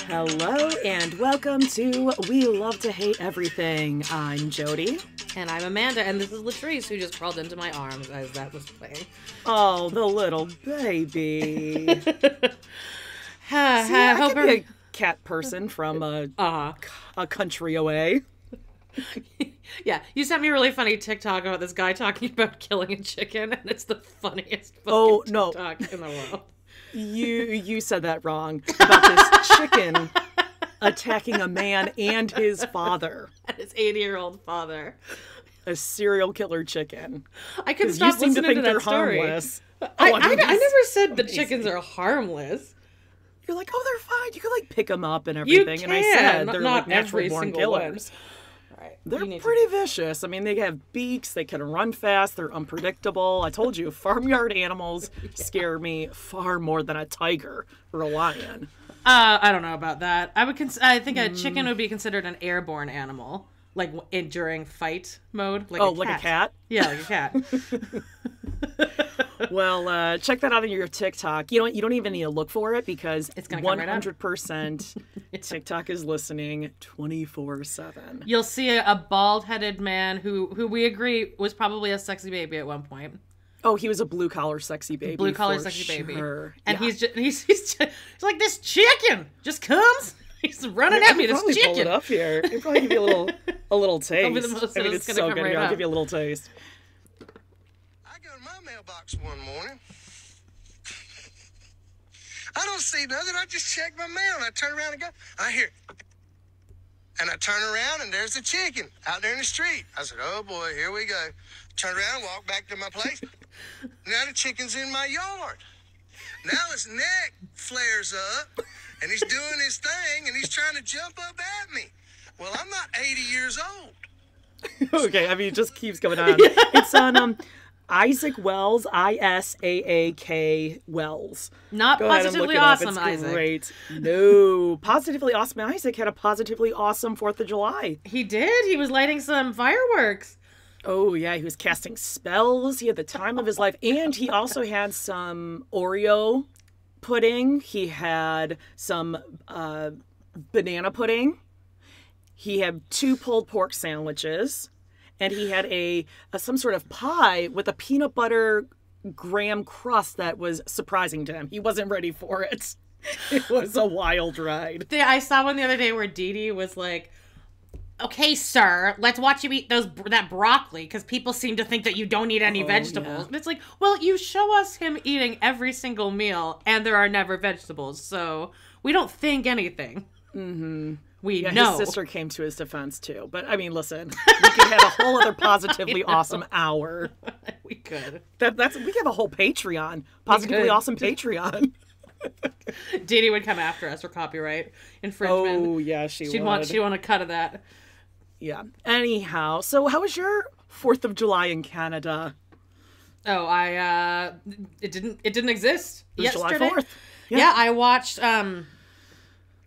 Hello and welcome to We Love to Hate Everything. I'm Jody. And I'm Amanda, and this is Latrice, who just crawled into my arms as that was playing. Oh, the little baby. I could be a cat person from a country away. Yeah, you sent me a really funny TikTok about this guy talking about killing a chicken, and it's the funniest TikTok in the world. You said that wrong about this chicken attacking a man and his father. And his 80-year-old father. A serial killer chicken. I couldn't stop listening to that story. Harmless. I never said the chickens are harmless. You're like, oh, they're fine. You can like pick them up and everything. You can, and I said they're not like naturally born killers. Right. They're pretty vicious. I mean, they have beaks. They can run fast. They're unpredictable. I told you, farmyard animals scare me far more than a tiger or a lion. I don't know about that. I think a chicken would be considered an airborne animal, like during fight mode. Like like a cat? Yeah, like a cat. Well, check that out on your TikTok. You don't even need to look for it because it's 100% TikTok is listening 24/7. You'll see a bald-headed man who we agree was probably a sexy baby at one point. Oh, he was a blue-collar sexy baby. Blue-collar sexy baby. And yeah. he's like, this chicken just comes. He's running at me. This chicken. Pull it up here. He'll probably give you a little taste. It's so good. Right I'll give you a little taste. I go to my mailbox one morning. I don't see nothing. I just check my mail and I turn around and go, I hear it. And I turn around and there's a chicken out there in the street. I said, oh boy, here we go. Turn around and walk back to my place. Now the chicken's in my yard. Now his neck flares up and he's doing his thing and he's trying to jump up at me. Well, I'm not 80 years old. Okay, I mean, it just keeps going on. Yeah. It's on Isaac Wells, Isaak Wells. Not Positively Awesome Isaac. Great. No, Positively Awesome Isaac had a positively awesome 4th of July. He did. He was lighting some fireworks. Oh, yeah, he was casting spells. He had the time of his life. And he also had some Oreo pudding. He had some banana pudding. He had 2 pulled pork sandwiches. And he had some sort of pie with a peanut butter graham crust that was surprising to him. He wasn't ready for it. It was a wild ride. I saw one the other day where Dee Dee was like, okay, sir, let's watch you eat that broccoli because people seem to think that you don't eat any vegetables. Yeah. And it's like, well, you show us him eating every single meal and there are never vegetables. So we don't think anything. Mm-hmm. We know. His sister came to his defense too. But I mean, listen, we could have a whole other positively awesome hour. We could. We could have a whole Patreon. Positively awesome Patreon. Dee Dee would come after us for copyright infringement. Oh yeah, she'd want a cut of that. Yeah. Anyhow, so how was your 4th of July in Canada? Oh, it didn't exist yesterday. July 4th. Yeah, I watched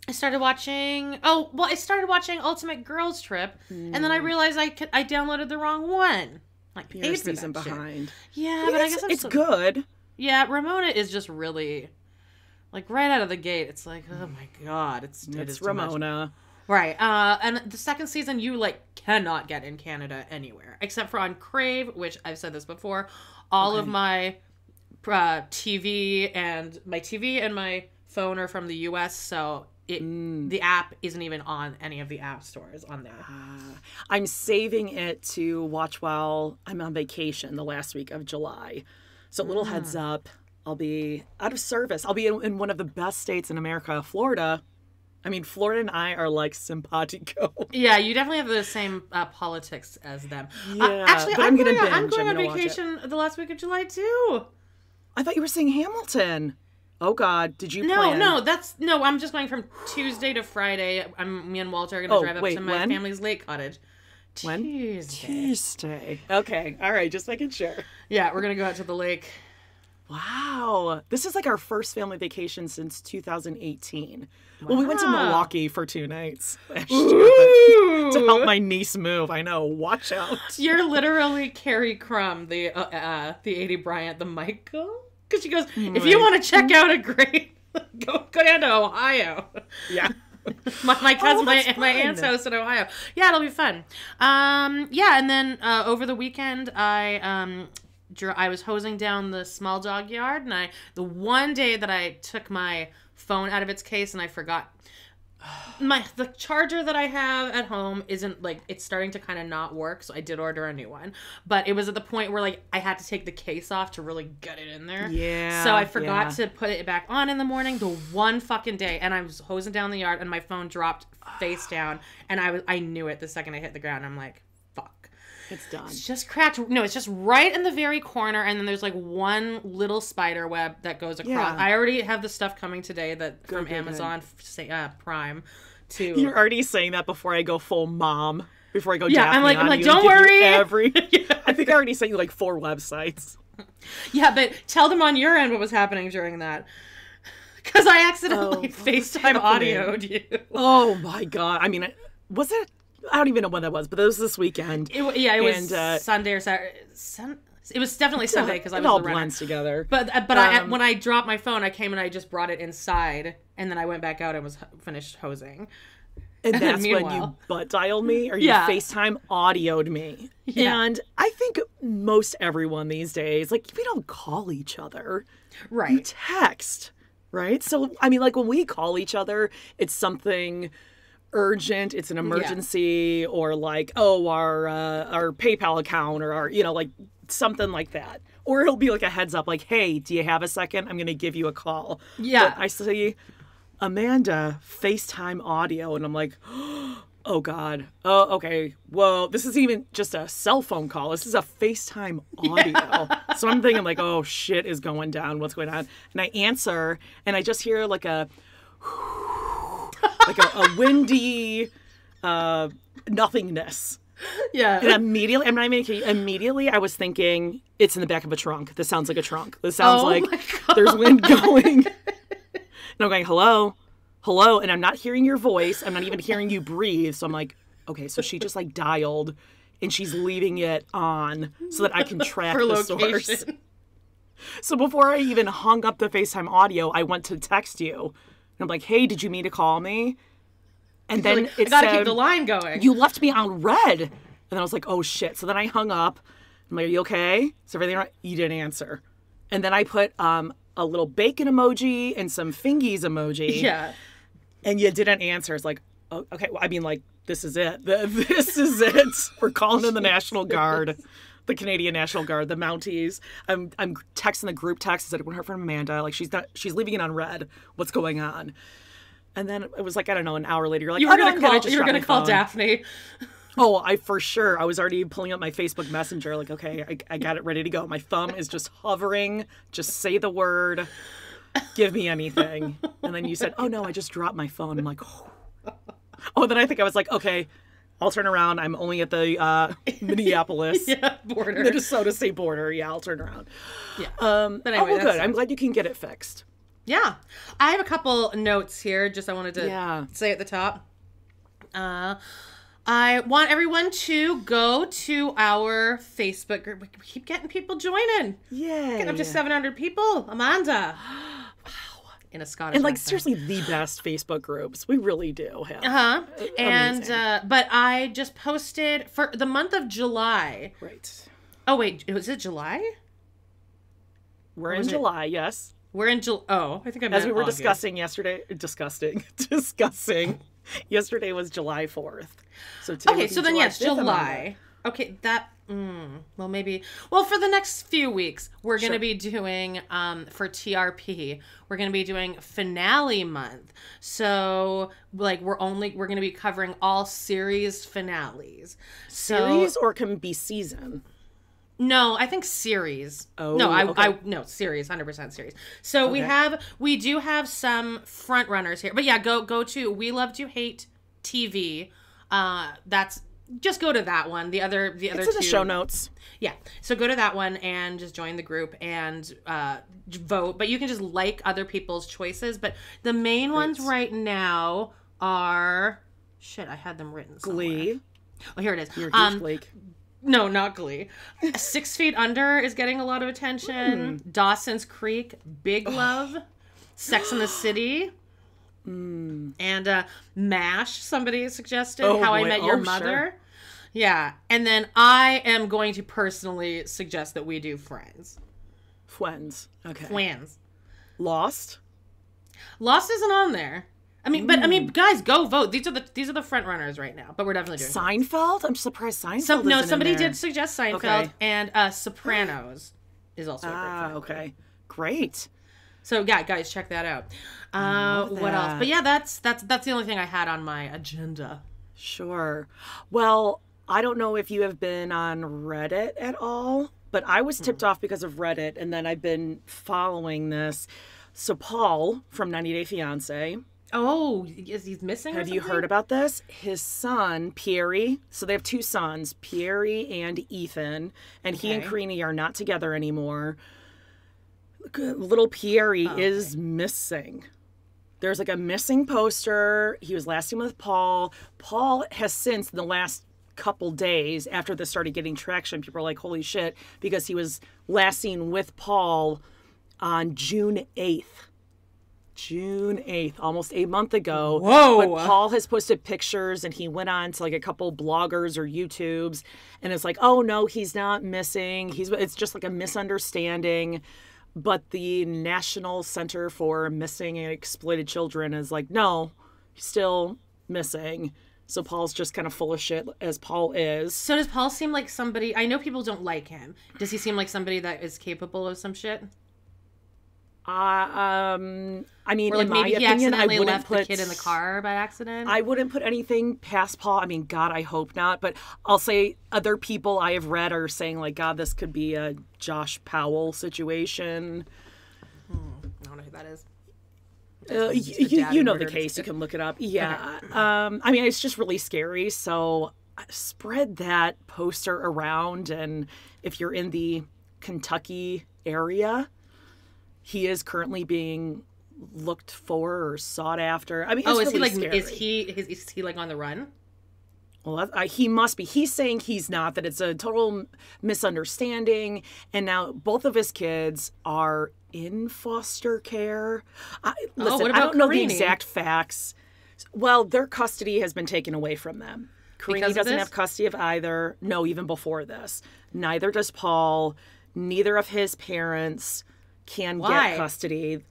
I started watching Ultimate Girls Trip, and then I realized I downloaded the wrong one. Like, You're a season behind. Yeah, but I guess it's good. Yeah, Ramona is just really, like, right out of the gate. It's like, oh my god, it is Ramona. Right, and the second season you cannot get in Canada anywhere except for on Crave, which I've said this before. All of my TV and my phone are from the U.S., so the app isn't even on any of the app stores on there. I'm saving it to watch while I'm on vacation the last week of July. So a little heads up, I'll be out of service. I'll be in one of the best states in America, Florida. I mean, Florida and I are like simpatico. Yeah, you definitely have the same politics as them. Yeah, actually, but I'm going on vacation the last week of July too. I thought you were saying Hamilton. Oh God, did you plan? No, I'm just going from Tuesday to Friday. Me and Walter are going to drive up to my family's lake cottage. When? Tuesday. Okay, all right, just making sure. Yeah, we're going to go out to the lake. Wow. This is like our first family vacation since 2018. Wow. Well, we went to Milwaukee for 2 nights last year. To help my niece move. I know. Watch out. You're literally Carrie Crum, the 80 Bryant, the Michael. Because she goes, if you want to check out a great, go down to Ohio. Yeah. my cousin, my aunt's house in Ohio. Yeah, it'll be fun. Yeah, and then over the weekend, I was hosing down the small dog yard, and the one day that I took my phone out of its case and I forgot. The charger that I have at home isn't it's starting to kind of not work, so I did order a new one. But it was at the point where I had to take the case off to really get it in there. Yeah. So I forgot to put it back on in the morning the one fucking day, and I was hosing down the yard and my phone dropped face down, and I knew it the second I hit the ground. I'm like, fuck. It's done. It's just cracked. No, it's just right in the very corner, and then there's one little spider web that goes across. Yeah. I already have the stuff coming today from Amazon Prime. You're already saying that before I go full mom. Before I go yeah, Daphne I'm like, you don't worry. I think I already sent you 4 websites. Yeah, but tell them on your end what was happening during that. Because I accidentally FaceTime audioed you. Oh my God. I mean, was it? I don't even know when that was, but it was this weekend. It was Sunday or Saturday. It was definitely Sunday because I was all the runner. blends together. But when I dropped my phone, I came and I just brought it inside, and then I went back out and was finished hosing. And that's when you butt dialed me, or you FaceTime audioed me. Yeah. And I think most everyone these days, we don't call each other. Right. You text, right? So, I mean, when we call each other, it's something urgent, it's an emergency, or our PayPal account, or our, something like that. Or it'll be a heads up, hey, do you have a second? I'm going to give you a call. Yeah. But I see Amanda FaceTime audio, and I'm like, oh God. Oh, okay. Whoa, this isn't even just a cell phone call. This is a FaceTime audio. Yeah. So I'm thinking oh, shit is going down. What's going on? And I answer, and I just hear a windy nothingness. Yeah. And immediately, I'm not even kidding, immediately I was thinking, it's in the back of a trunk. This sounds like a trunk. This sounds there's wind going. And I'm going, hello, and I'm not hearing your voice. I'm not even hearing you breathe. So I'm like, okay, so she just like and she's leaving it on so that I can track the source. So before I even hung up the FaceTime audio, I went to text you. And I'm like, hey, did you mean to call me? And then like, I gotta keep the line going. You left me on red. And then I was like, oh shit. So then I hung up. I'm like, are you okay? Is everything right? You didn't answer. And then I put a little bacon emoji and some fingies emoji. Yeah. And you didn't answer. It's like, oh, okay. Well, I mean, like, this is it. This is it. We're calling in the National Guard. The Canadian National Guard, the Mounties. I'm texting the group text. I said, I want to hear from Amanda. Like, she's leaving it on red. What's going on? And then it was like, I don't know, an hour later, you're like, you're going to call Daphne. Oh, I was already pulling up my Facebook Messenger. Like, okay, I got it ready to go. My thumb is just hovering. Just say the word. Give me anything. And then you said, oh no, I just dropped my phone. I'm like, oh, then I think I was like, okay, I'll turn around. I'm only at the Minneapolis border. Minnesota state border. Yeah, I'll turn around. Yeah. But anyway, good. I'm glad you can get it fixed. Yeah. I have a couple notes here. Just I wanted to say at the top. I want everyone to go to our Facebook group. We keep getting people joining. Yeah. Getting up to 700 people. Amanda. Wow. In a Scottish And like accent. seriously the best Facebook groups. We really do have. Uh-huh. Amazing. And but I just posted for the month of July. Right. Oh wait, was it July? We're in July, yes. We're in July. Oh, I think I meant As we were August. discussing yesterday. Discussing. Yesterday was July 4th. So today okay, would be so then July yes, 5th, July. Okay, that. Well, maybe. Well, for the next few weeks, we're going to be doing for TRP. We're going to be doing finale month. So like we're going to be covering all series finales. Series or can be season. No, I think series. Oh, no, okay. No, series, 100% series. So we do have some front runners here, but yeah, go to We Love to Hate TV. That's just go to that one. The other It's in two, the show notes. Yeah, so go to that one and just join the group and vote. But you can just like other people's choices. But the main ones right now are I had them written somewhere. Glee. Oh, here it is. You're a huge Blake. No, not Glee. 6 Feet Under is getting a lot of attention. Dawson's Creek, Big Love, Sex and the City, and MASH, somebody suggested. How I Met Your Mother. Sure. Yeah, and then I am going to personally suggest that we do Friends. Friends. Okay. Friends. Lost? Lost isn't on there. I mean, guys, go vote. These are the front runners right now. But we're definitely doing Seinfeld. I'm surprised Seinfeld. No, somebody did suggest Seinfeld, and Sopranos is also. Okay, great. So yeah, guys, check that out. What else? But yeah, that's the only thing I had on my agenda. Sure. Well, I don't know if you have been on Reddit at all, but I was tipped off because of Reddit, and then I've been following this. So Paul from 90 Day Fiance. Oh, is he missing? Have you heard about this? His son, Pierre. So they have 2 sons, Pierre and Ethan, and he and Karina are not together anymore. Little Pierre is missing. There's like a missing poster. He was last seen with Paul. Paul has since, in the last couple days after this started getting traction, people are like, holy shit, because he was last seen with Paul on June 8th. June 8th, almost a month ago. Whoa! But Paul has posted pictures, and he went on to like a couple bloggers or YouTubes, and it's like, oh no, he's not missing. It's just like a misunderstanding. But the National Center for Missing and Exploited Children is like, no, he's still missing. So Paul's just kind of full of shit, as Paul is. So does Paul seem like somebody... I know people don't like him. Does he seem like somebody that is capable of some shit? I mean, or like in my maybe he opinion, I accidentally wouldn't left put the kid in the car by accident. I wouldn't put anything past Paul. I mean, God, I hope not. But I'll say other people I have read are saying like, God, this could be a Josh Powell situation. I don't know who that is. You know the case. You can look it up. Yeah. Okay. I mean, it's just really scary. So spread that poster around, and if you're in the Kentucky area, he is currently being looked for or sought after. I mean, it's is really he like scary. Is he like on the run? Well, he must be. He's saying he's not, that it's a total misunderstanding. And now both of his kids are in foster care. Listen, I don't know the exact facts. Well, their custody has been taken away from them. Karina doesn't have custody of either. No, even before this. Neither does Paul. Neither of his parents can get custody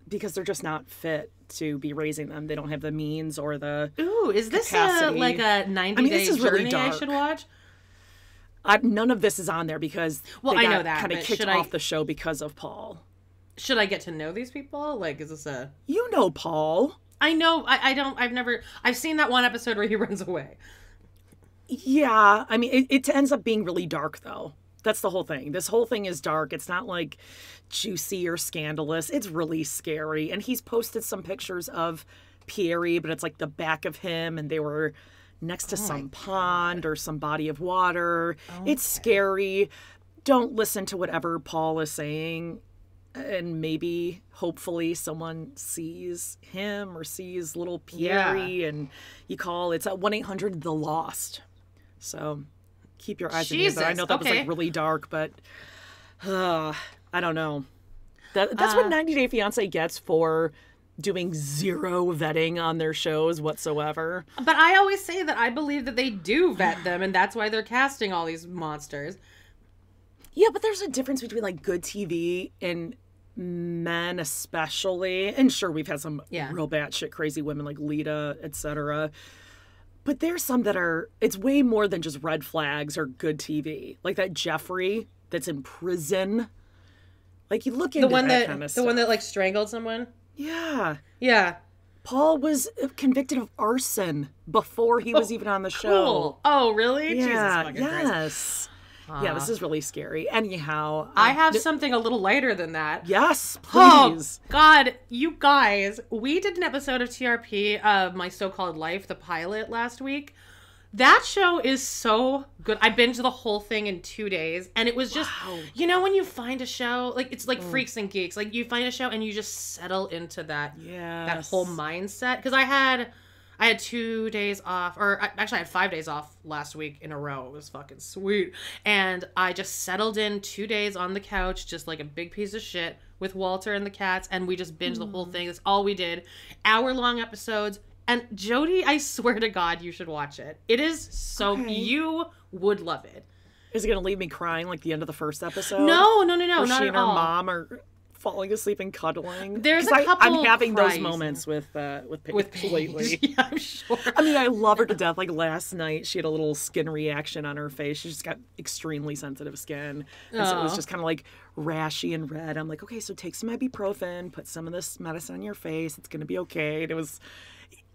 because they're just not fit to be raising them. They don't have the means or the is this like a 90-day journey really I should watch? None of this is on there because I know that kind of kicked off the show because of Paul. Should I get to know these people? Like, is this a... You know Paul. I know. I've seen that one episode where he runs away. Yeah. I mean, it ends up being really dark, though. That's the whole thing. This whole thing is dark. It's not like juicy or scandalous. It's really scary. And he's posted some pictures of Pierre, but it's like the back of him, and they were next to some pond or some body of water. Okay. It's scary. Don't listen to whatever Paul is saying. And maybe, hopefully, someone sees him or sees little Pierre, and you call. It's at 1-800-THE-LOST. So keep your eyes on it. I know that was like really dark, but I don't know. That's what 90 Day Fiance gets for doing zero vetting on their shows whatsoever. But I always say that I believe that they do vet them, and that's why they're casting all these monsters. Yeah, but there's a difference between like good TV and men especially, and sure, we've had some real batshit crazy women like Lita, etc. But there's some that are, it's way more than just red flags or good TV. Like that Jeffrey that's in prison. Like you look into that kind of stuff. The one that like strangled someone? Yeah. Yeah. Paul was convicted of arson before he was even on the show. Cool. Oh, really? Yeah. Jesus fucking Christ. Yes. Yeah, this is really scary. Anyhow. I have something a little lighter than that. Yes, please. Oh, God. You guys, we did an episode of TRP of My So-Called Life, the pilot, last week. That show is so good. I binged the whole thing in 2 days, and it was just, you know, when you find a show, like, it's like Freaks and Geeks. Like, you find a show, and you just settle into that whole mindset. Because I I had 2 days off, or actually I had 5 days off last week in a row. It was fucking sweet. And I just settled in 2 days on the couch, just like a big piece of shit with Walter and the cats. And we just binged the whole thing. That's all we did. Hour-long episodes. And Jody, I swear to God, you should watch it. It is so, you would love it. Is it going to leave me crying like the end of the first episode? No, Where not she at and her all. mom are falling asleep and cuddling. There's a 'Cause couple I'm having those cries. moments with Paige. lately. Yeah, I'm sure. I mean, I love her to death. Like last night, she had a little skin reaction on her face. She just got extremely sensitive skin. And so it was just kind of like rashy and red. I'm like, okay, so take some ibuprofen, put some of this medicine on your face. It's going to be okay. And it was...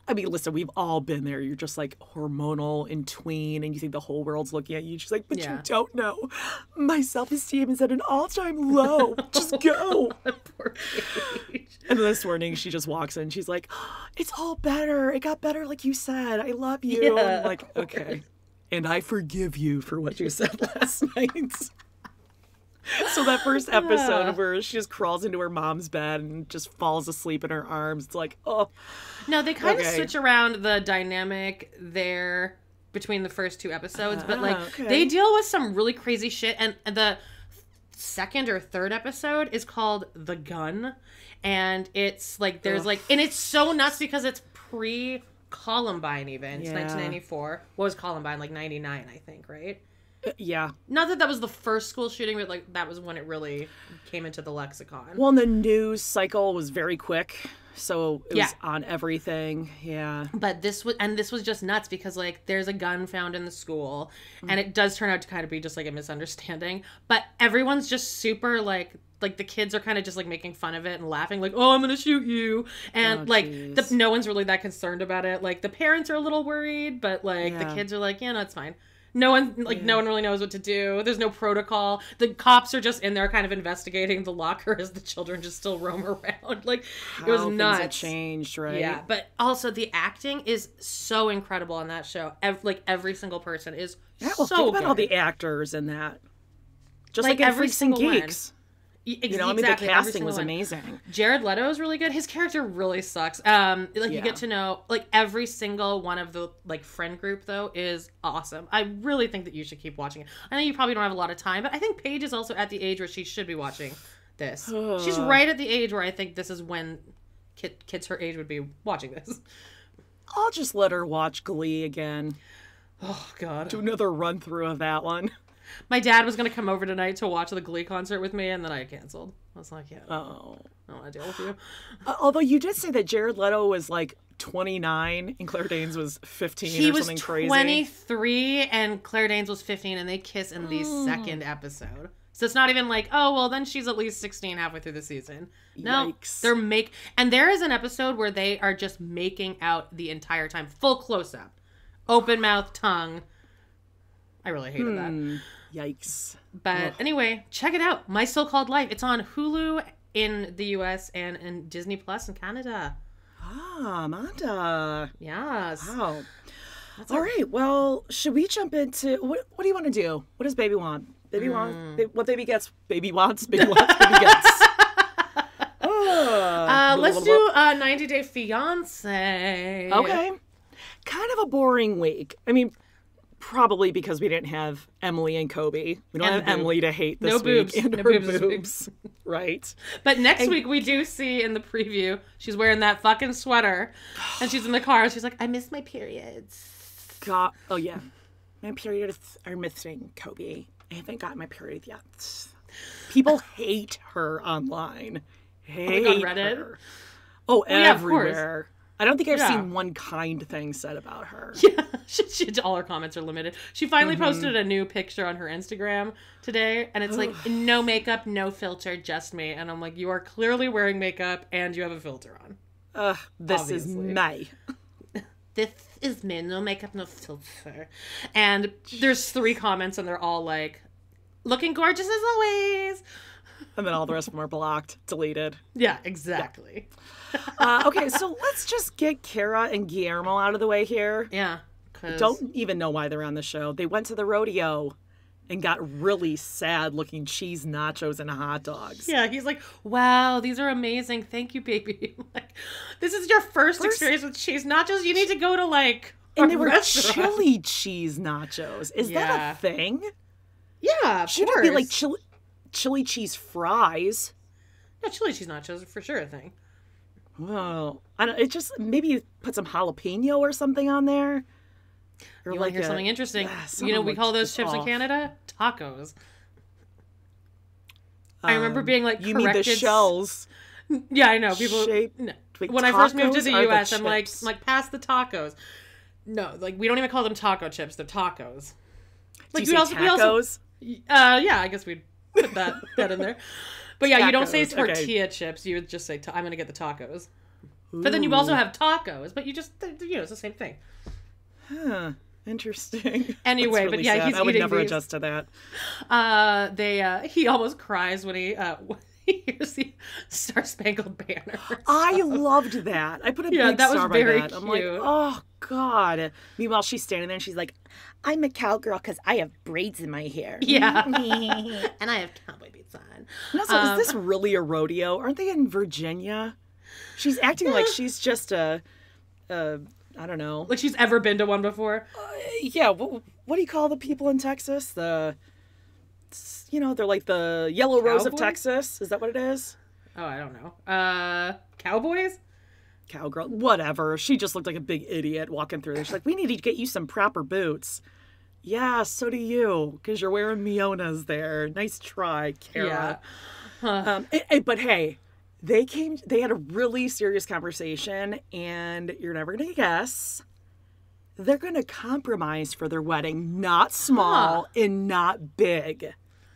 I mean, listen, we've all been there. You're just like hormonal and tween, and you think the whole world's looking at you. She's like, but you don't know. My self-esteem is at an all-time low. Just go. Poor Paige. And then this morning, she just walks in. She's like, it's all better. It got better like you said. I love you. Yeah, I'm like, okay. And I forgive you for what you said last night. So that first episode where she just crawls into her mom's bed and just falls asleep in her arms, it's like, oh. No, they kind of switch around the dynamic there between the first 2 episodes, but like they deal with some really crazy shit. And the second or third episode is called The Gun, and it's like there's like, and it's so nuts because it's pre-Columbine even. It's 1994. What was Columbine? Like 99, I think, right? Yeah. Not that that was the first school shooting, but like that was when it really came into the lexicon. Well, and the news cycle was very quick, so it was on everything. Yeah. But this was just nuts because like there's a gun found in the school, and it does turn out to kind of be just like a misunderstanding. But everyone's just super like the kids are kind of just like making fun of it and laughing like, oh, I'm gonna shoot you, and no one's really that concerned about it. Like the parents are a little worried, but like the kids are like, yeah, no, it's fine. No one really knows what to do. There's no protocol. The cops are just in there kind of investigating the locker as the children just still roam around. Like, it was nuts. Things had changed, right? Yeah, but also the acting is so incredible on that show. Every single person is so think about good. all the actors in that. Just like every Freaks and single Geeks. You know, I mean, the casting was amazing. Jared Leto is really good. His character really sucks. You get to know, like, every single one of the, like, friend group, though, is awesome. I really think that you should keep watching it. I know you probably don't have a lot of time, but I think Paige is also at the age where she should be watching this. She's right at the age where I think this is when kids her age would be watching this. I'll just let her watch Glee again. Oh, God. Do another run-through of that one. My dad was going to come over tonight to watch the Glee concert with me, and then I canceled. I was like, yeah, I don't want to deal with you. Although you did say that Jared Leto was like 29 and Claire Danes was 15 or something crazy. He was 23 and Claire Danes was 15, and they kiss in the second episode. So it's not even like, oh, well, then she's at least 16 halfway through the season. No, Yikes. And there is an episode where they are just making out the entire time. Full close-up. Open mouth, tongue. I really hated that. Yikes. But anyway, check it out. My So-Called Life. It's on Hulu in the US and in Disney Plus in Canada. Ah, Amanda. Yes. Wow. All right. Well, should we jump into what do you want to do? What does baby want? Baby wants what baby gets. Baby wants. Baby wants. Baby gets. Let's do a 90 Day Fiance. Okay. Kind of a boring week. I mean, probably because we didn't have Emily and Kobe. We don't have Emily to hate this week. And no her boobs. Right. But next week we do see in the preview, she's wearing that fucking sweater. And she's in the car and she's like, I miss my periods. God. Oh, yeah. My periods are missing, Kobe. I haven't got my period yet. People hate her online. Hate on Reddit? her. Oh, yeah, everywhere. I don't think I've seen one kind thing said about her. Yeah, all her comments are limited. She finally posted a new picture on her Instagram today, and it's like, no makeup, no filter, just me. And I'm like, you are clearly wearing makeup, and you have a filter on. This Obviously. is me. This is me, no makeup, no filter. And there's 3 comments, and they're all like, looking gorgeous as always. And then all the rest of them are blocked, deleted. Yeah, exactly. Okay, so let's just get Kara and Guillermo out of the way here. Yeah. Don't even know why they're on the show. They went to the rodeo and got really sad looking cheese nachos and hot dogs. Yeah, he's like, wow, these are amazing. Thank you, baby. Like, this is your first experience with cheese nachos. You need to go to like and they were chili cheese nachos. Is that a thing? Yeah, of Should course. it be like chili cheese fries? Yeah, chili cheese nachos are for sure a thing. Well, I don't. It just maybe you put some jalapeno or something on there. Or You want to hear something interesting? You know, we call those chips in Canada tacos. I remember being like, you mean the shells? Yeah, I know. People. No. Wait, when I first moved to the tacos U.S., the I'm like, chips? pass the tacos. No, like we don't even call them taco chips. They're tacos. Like Do you say tacos? Yeah, I guess we'd put that in there. But yeah, you don't say Tacos, tortilla chips. You would just say, I'm going to get the tacos. But then you also have tacos, but you just, it's the same thing. Huh. Interesting. Anyway, really but yeah, sad. he's I would eating never these. adjust to that. He almost cries when he hears the Star Spangled Banner. I loved that. I put a big that star was by very that. I'm like, cute. oh God. Meanwhile, she's standing there and she's like, I'm a cowgirl because I have braids in my hair. Yeah. And I have cowboy boots on. And also, is this really a rodeo? Aren't they in Virginia? She's acting like she's just a I don't know. Like she's ever been to one before. Yeah. What do you call the people in Texas? They're like the Yellow Rose of Cowboys? Texas. Is that what it is? Oh, I don't know. Cowboys? Cowgirl. Whatever. She just looked like a big idiot walking through there. She's like, we need to get you some proper boots. Yeah, so do you, because you're wearing Mionas there. Nice try, Kara. Yeah. But hey, they had a really serious conversation, and you're never going to guess. They're going to compromise for their wedding. Not small and not big.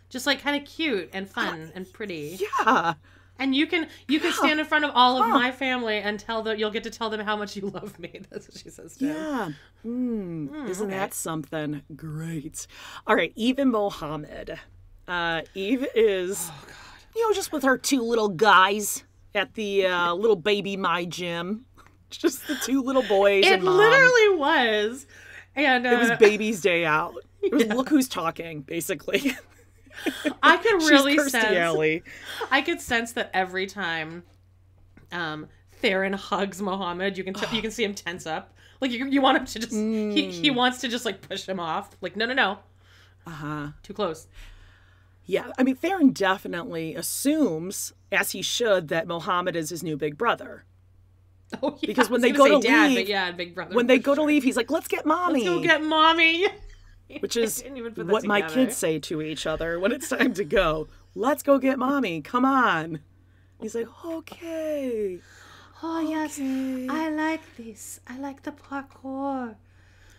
Just like kind of cute and fun and pretty. Yeah. And you can stand in front of all of my family and you'll get to tell them how much you love me. That's what she says to him. Yeah. Isn't that something? Great. All right. Eve and Mohammed. Eve is, just with her two little guys at the little baby my gym. Just the two little boys It and mom. literally was. And it was baby's day out. It was look who's talking, basically. I could really She's Kirstie Alley. I could sense that every time Theron hugs Mohammed, you can see him tense up. Like you want him to just he wants to just like push him off. Like no. Too close. Yeah, I mean Theron definitely assumes, as he should, that Mohammed is his new big brother. Oh yeah. Because when they go to dad, leave, but yeah, big brother. when they go to leave, he's like, "Let's get mommy." Let's go get mommy. Which is what my kids say to each other when it's time to go. Let's go get mommy. Come on. He's like, okay. Oh, yes. I like this. I like the parkour.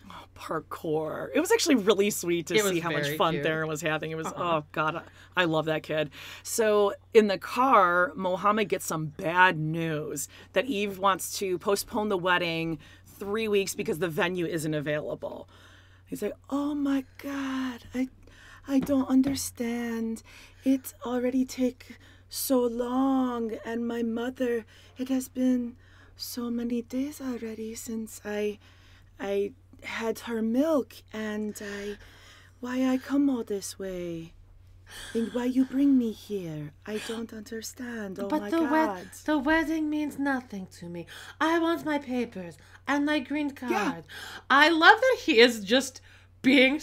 Oh, parkour. It was actually really sweet to see how much fun cute. Theron was having. It was, oh, God, I love that kid. So in the car, Mohammed gets some bad news that Eve wants to postpone the wedding 3 weeks because the venue isn't available. He's like, oh my God, I don't understand. It already take so long, and my mother, it has been so many days already since I had her milk, and why I come all this way, and why you bring me here. I don't understand. Oh my God. The wedding means nothing to me. I want my papers and my green card. Yeah. I love that he is just being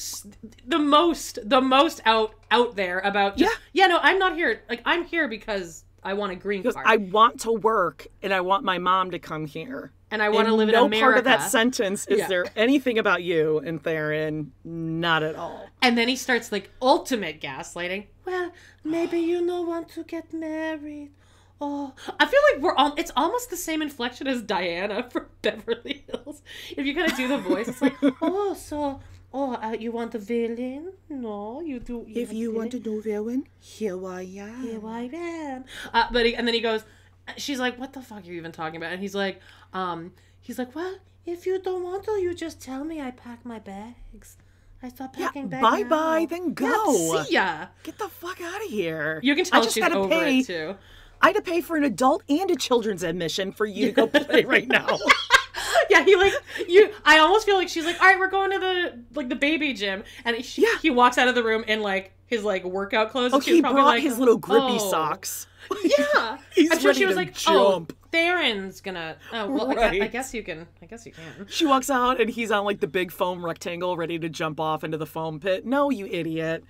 the most out there about just, no, I'm not here. Like, I'm here because I want a green card. I want to work, and I want my mom to come here. And I want to live in no America. Part of that sentence is there anything about you and Theron? Not at all. And then he starts like ultimate gaslighting. Well, maybe you don't want to get married. Oh, I feel like it's almost the same inflection as Diana from Beverly Hills. If you kind of do the voice, it's like, you want a villain? No, you do. If you want a new villain, here I am. Here I am. And then he goes, she's like, what the fuck are you even talking about? And he's like, well, if you don't want to, you just tell me. I pack my bags. I start packing bags. Bye-bye, now. then go. Yeah, see ya. Get the fuck out of here. You can tell I just she's gotta over pay, it, too. I had to pay for an adult and a children's admission for you to go play right now. Yeah, I almost feel like she's like, all right, we're going to the baby gym. And he walks out of the room in like his like workout clothes. Oh, and she's he probably brought like, his little grippy socks. Yeah. He's I'm sure ready she was to like, jump. oh, Theron's gonna, oh, well, Right. I guess you can. She walks out and he's on like the big foam rectangle ready to jump off into the foam pit. No, you idiot.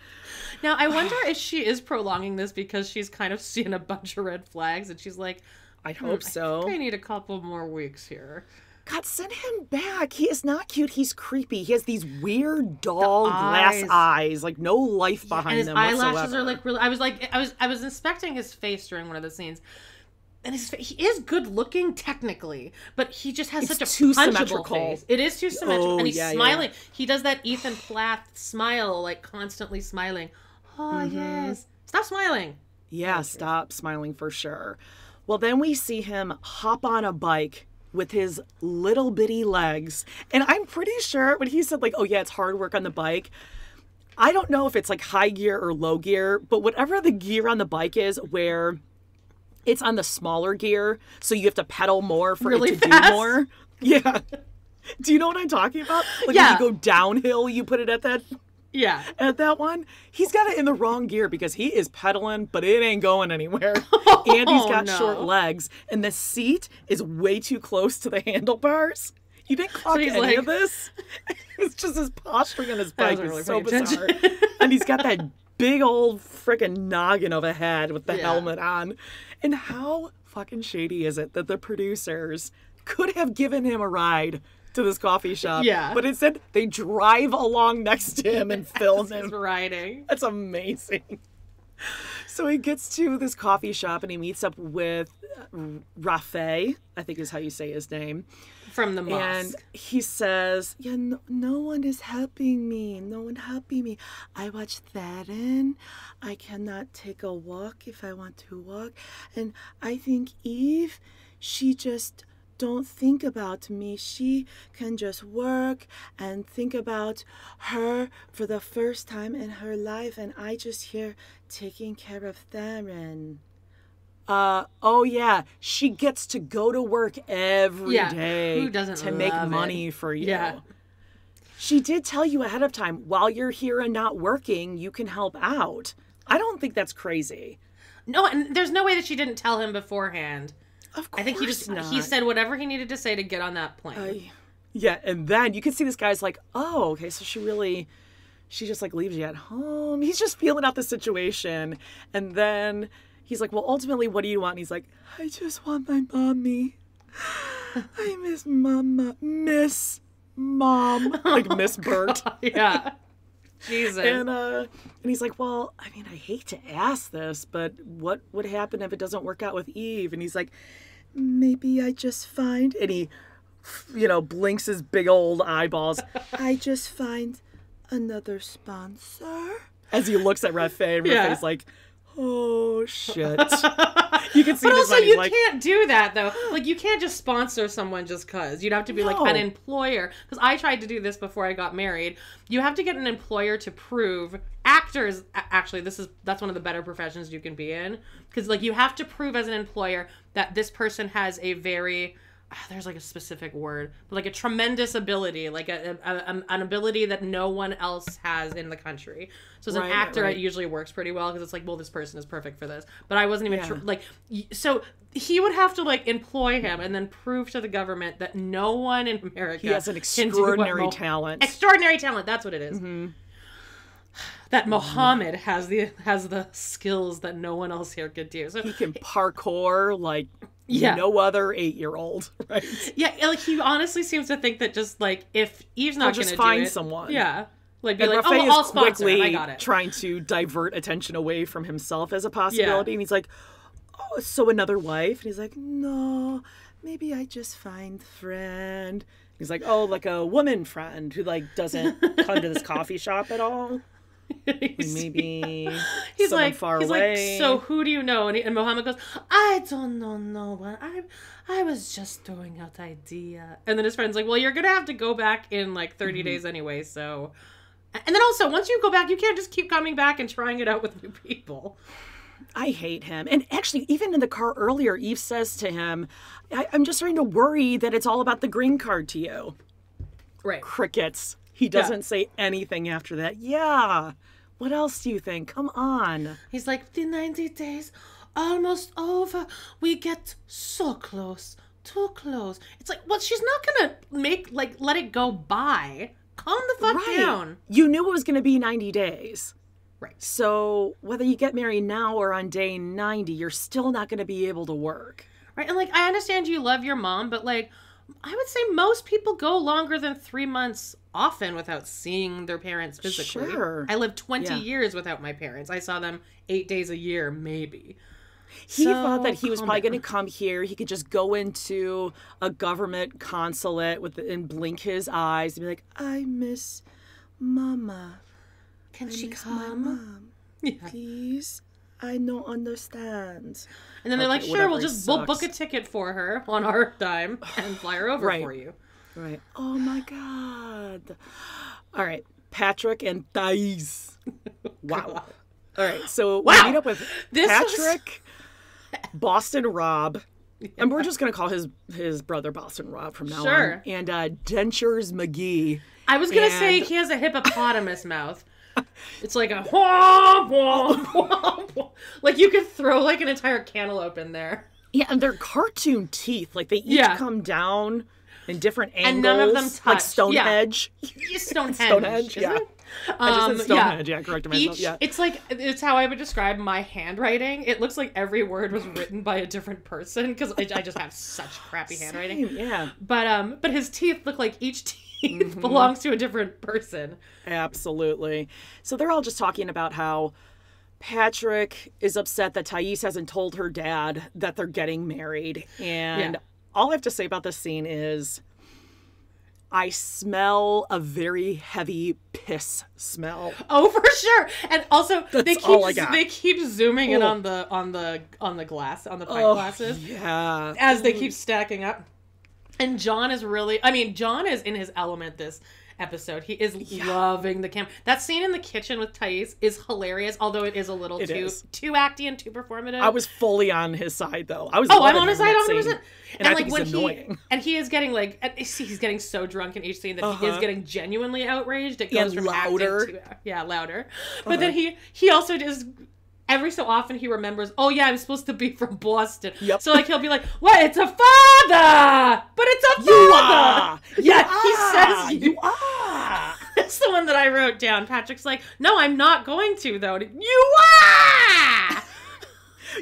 Now, I wonder if she is prolonging this because she's kind of seeing a bunch of red flags and she's like, I hope so. I think I need a couple more weeks here. God, send him back. He is not cute. He's creepy. He has these weird doll glass eyes, like no life behind them and his whatsoever. eyelashes are like really. I was inspecting his face during one of the scenes, and he is good looking technically, but he just has such a too punchable symmetrical. face. It is too symmetrical, and he's yeah, smiling. Yeah. He does that Ethan Plath smile, like constantly smiling. Oh yes, stop smiling. Yeah, stop smiling for sure. Well, then we see him hop on a bike with his little bitty legs. And I'm pretty sure when he said like, oh yeah, it's hard work on the bike, I don't know if it's like high gear or low gear, but whatever the gear on the bike is where it's on the smaller gear, so you have to pedal more for really it to fast? do more. Yeah. Do you know what I'm talking about? Like yeah. when you go downhill, you put it at that... Yeah. At that one, he's got it in the wrong gear because he is pedaling, but it ain't going anywhere. Oh, and he's got no. short legs, and the seat is way too close to the handlebars. You didn't clock any of this? It's just his posturing on his bike is really so bizarre. And he's got that big old freaking noggin of a head with the helmet on. And how fucking shady is it that the producers could have given him a ride to this coffee shop. Yeah. But instead, they drive along next to him and film him. He's riding. That's amazing. So he gets to this coffee shop and he meets up with RHOBH, I think is how you say his name. From the mosque. And he says, yeah, no one is helping me. No one helping me. I watch Theron. I cannot take a walk if I want to walk. And I think Eve, she just... don't think about me. She can just work and think about her for the first time in her life, and I just here taking care of Theron. Oh yeah, she gets to go to work every day Who doesn't to make love money it? for you. Yeah. She did tell you ahead of time, while you're here and not working, you can help out. I don't think that's crazy. No, and there's no way that she didn't tell him beforehand. Of course I think he said whatever he needed to say to get on that plane. Yeah, and then you can see this guy's like, oh, okay, so she just like leaves you at home. He's just feeling out the situation. And then he's like, well, ultimately, what do you want? And he's like, I just want my mommy. I miss mama. Miss mom. Like Miss Bert. Yeah. Jesus. And he's like, well, I mean, I hate to ask this, but what would happen if it doesn't work out with Eve? And he's like, maybe I just find, and he, blinks his big old eyeballs. I just find another sponsor. As he looks at RHOBH, and RHOBH's like, oh, shit. You can see but his also, mind, you like, can't do that, though. Like, you can't just sponsor someone just because. You'd have to be, like, an employer. Because I tried to do this before I got married. You have to get an employer to prove... Actors, actually, that's one of the better professions you can be in. Because, like, you have to prove as an employer that this person has a very... there's, like, a specific word. But, like, a tremendous ability. Like, an ability that no one else has in the country. So, as an actor, it usually works pretty well. Because it's like, well, this person is perfect for this. But I wasn't even... So, he would have to, like, employ him and then prove to the government that no one in America... He has an extraordinary talent. Extraordinary talent, that's what it is. Mm-hmm. That Mohammed has the skills that no one else here could do. So he can parkour like no other 8-year-old, right? Yeah, like he honestly seems to think that just like if Eve's not going to find someone. Yeah. Like be and like, RHOBH I'll is sponsor quickly him. I got it. Trying to divert attention away from himself as a possibility. And he's like, oh, so another wife? And he's like, no, maybe I just find friend. He's like, oh, like a woman friend who like doesn't come to this coffee shop at all. Maybe he's someone like far he's away. like, so who do you know? And Mohammed goes, I don't know no one. I was just throwing out idea. And then his friend's like, well, you're gonna have to go back in like 30 days anyway. So, and then also once you go back, you can't just keep coming back and trying it out with new people. I hate him. And actually, even in the car earlier, Eve says to him, I'm just starting to worry that it's all about the green card to you. Right. Crickets. He doesn't say anything after that. Yeah. What else do you think? Come on. He's like, the 90 days almost over. We get so close. Too close. It's like, well, she's not gonna let it go by. Calm the fuck down. You knew it was gonna be 90 days. Right. So whether you get married now or on day 90, you're still not gonna be able to work. Right. And I understand you love your mom, but I would say most people go longer than 3 months often without seeing their parents physically. Sure. I lived 20 years without my parents. I saw them 8 days a year, maybe. He thought that he was probably going to come here. He could just go into a government consulate and blink his eyes and be like, I miss Mama. Can she miss come? My mom. Yeah. Please? I don't understand. And then they're like, sure, we'll book a ticket for her on our dime and fly her over for you. Right. Oh my God. All right. Patrick and Thais. Wow. All right. So we meet up with Patrick, Boston Rob. And we're just going to call his brother Boston Rob from now on. And Dentures McGee. I was going to say he has a hippopotamus mouth. It's like a whomp, whomp, whomp. Like you could throw an entire cantaloupe in there. Yeah, and they're cartoon teeth. Like they each come down in different angles. And none of them touch. Like Stonehenge. Yeah. Stonehenge. Stonehenge, yeah. I just said Stonehenge, yeah, corrected myself. Yeah. It's how I would describe my handwriting. It looks like every word was written by a different person because I just have such crappy handwriting. Yeah. But his teeth look like each teeth belongs to a different person. Absolutely. So they're all just talking about how Patrick is upset that Thais hasn't told her dad that they're getting married. And all I have to say about this scene is I smell a very heavy piss smell. Oh, for sure. And also they keep zooming in on the glass, on the pint glasses. Yeah. As they keep stacking up. And John is in his element this episode. He is loving the camera. That scene in the kitchen with Thais is hilarious, although it is a little too acty and too performative. I was fully on his side though. I'm on his side 100%. And I think he's annoying. He is getting he's getting so drunk in each scene that he is getting genuinely outraged. It goes from louder. Louder. But then he also just every so often he remembers, oh yeah, I'm supposed to be from Boston. Yep. So he'll be like, what? It's a father! But it's a father! You are! He says you are! That's the one that I wrote down. Patrick's like, no, I'm not going to though. You are!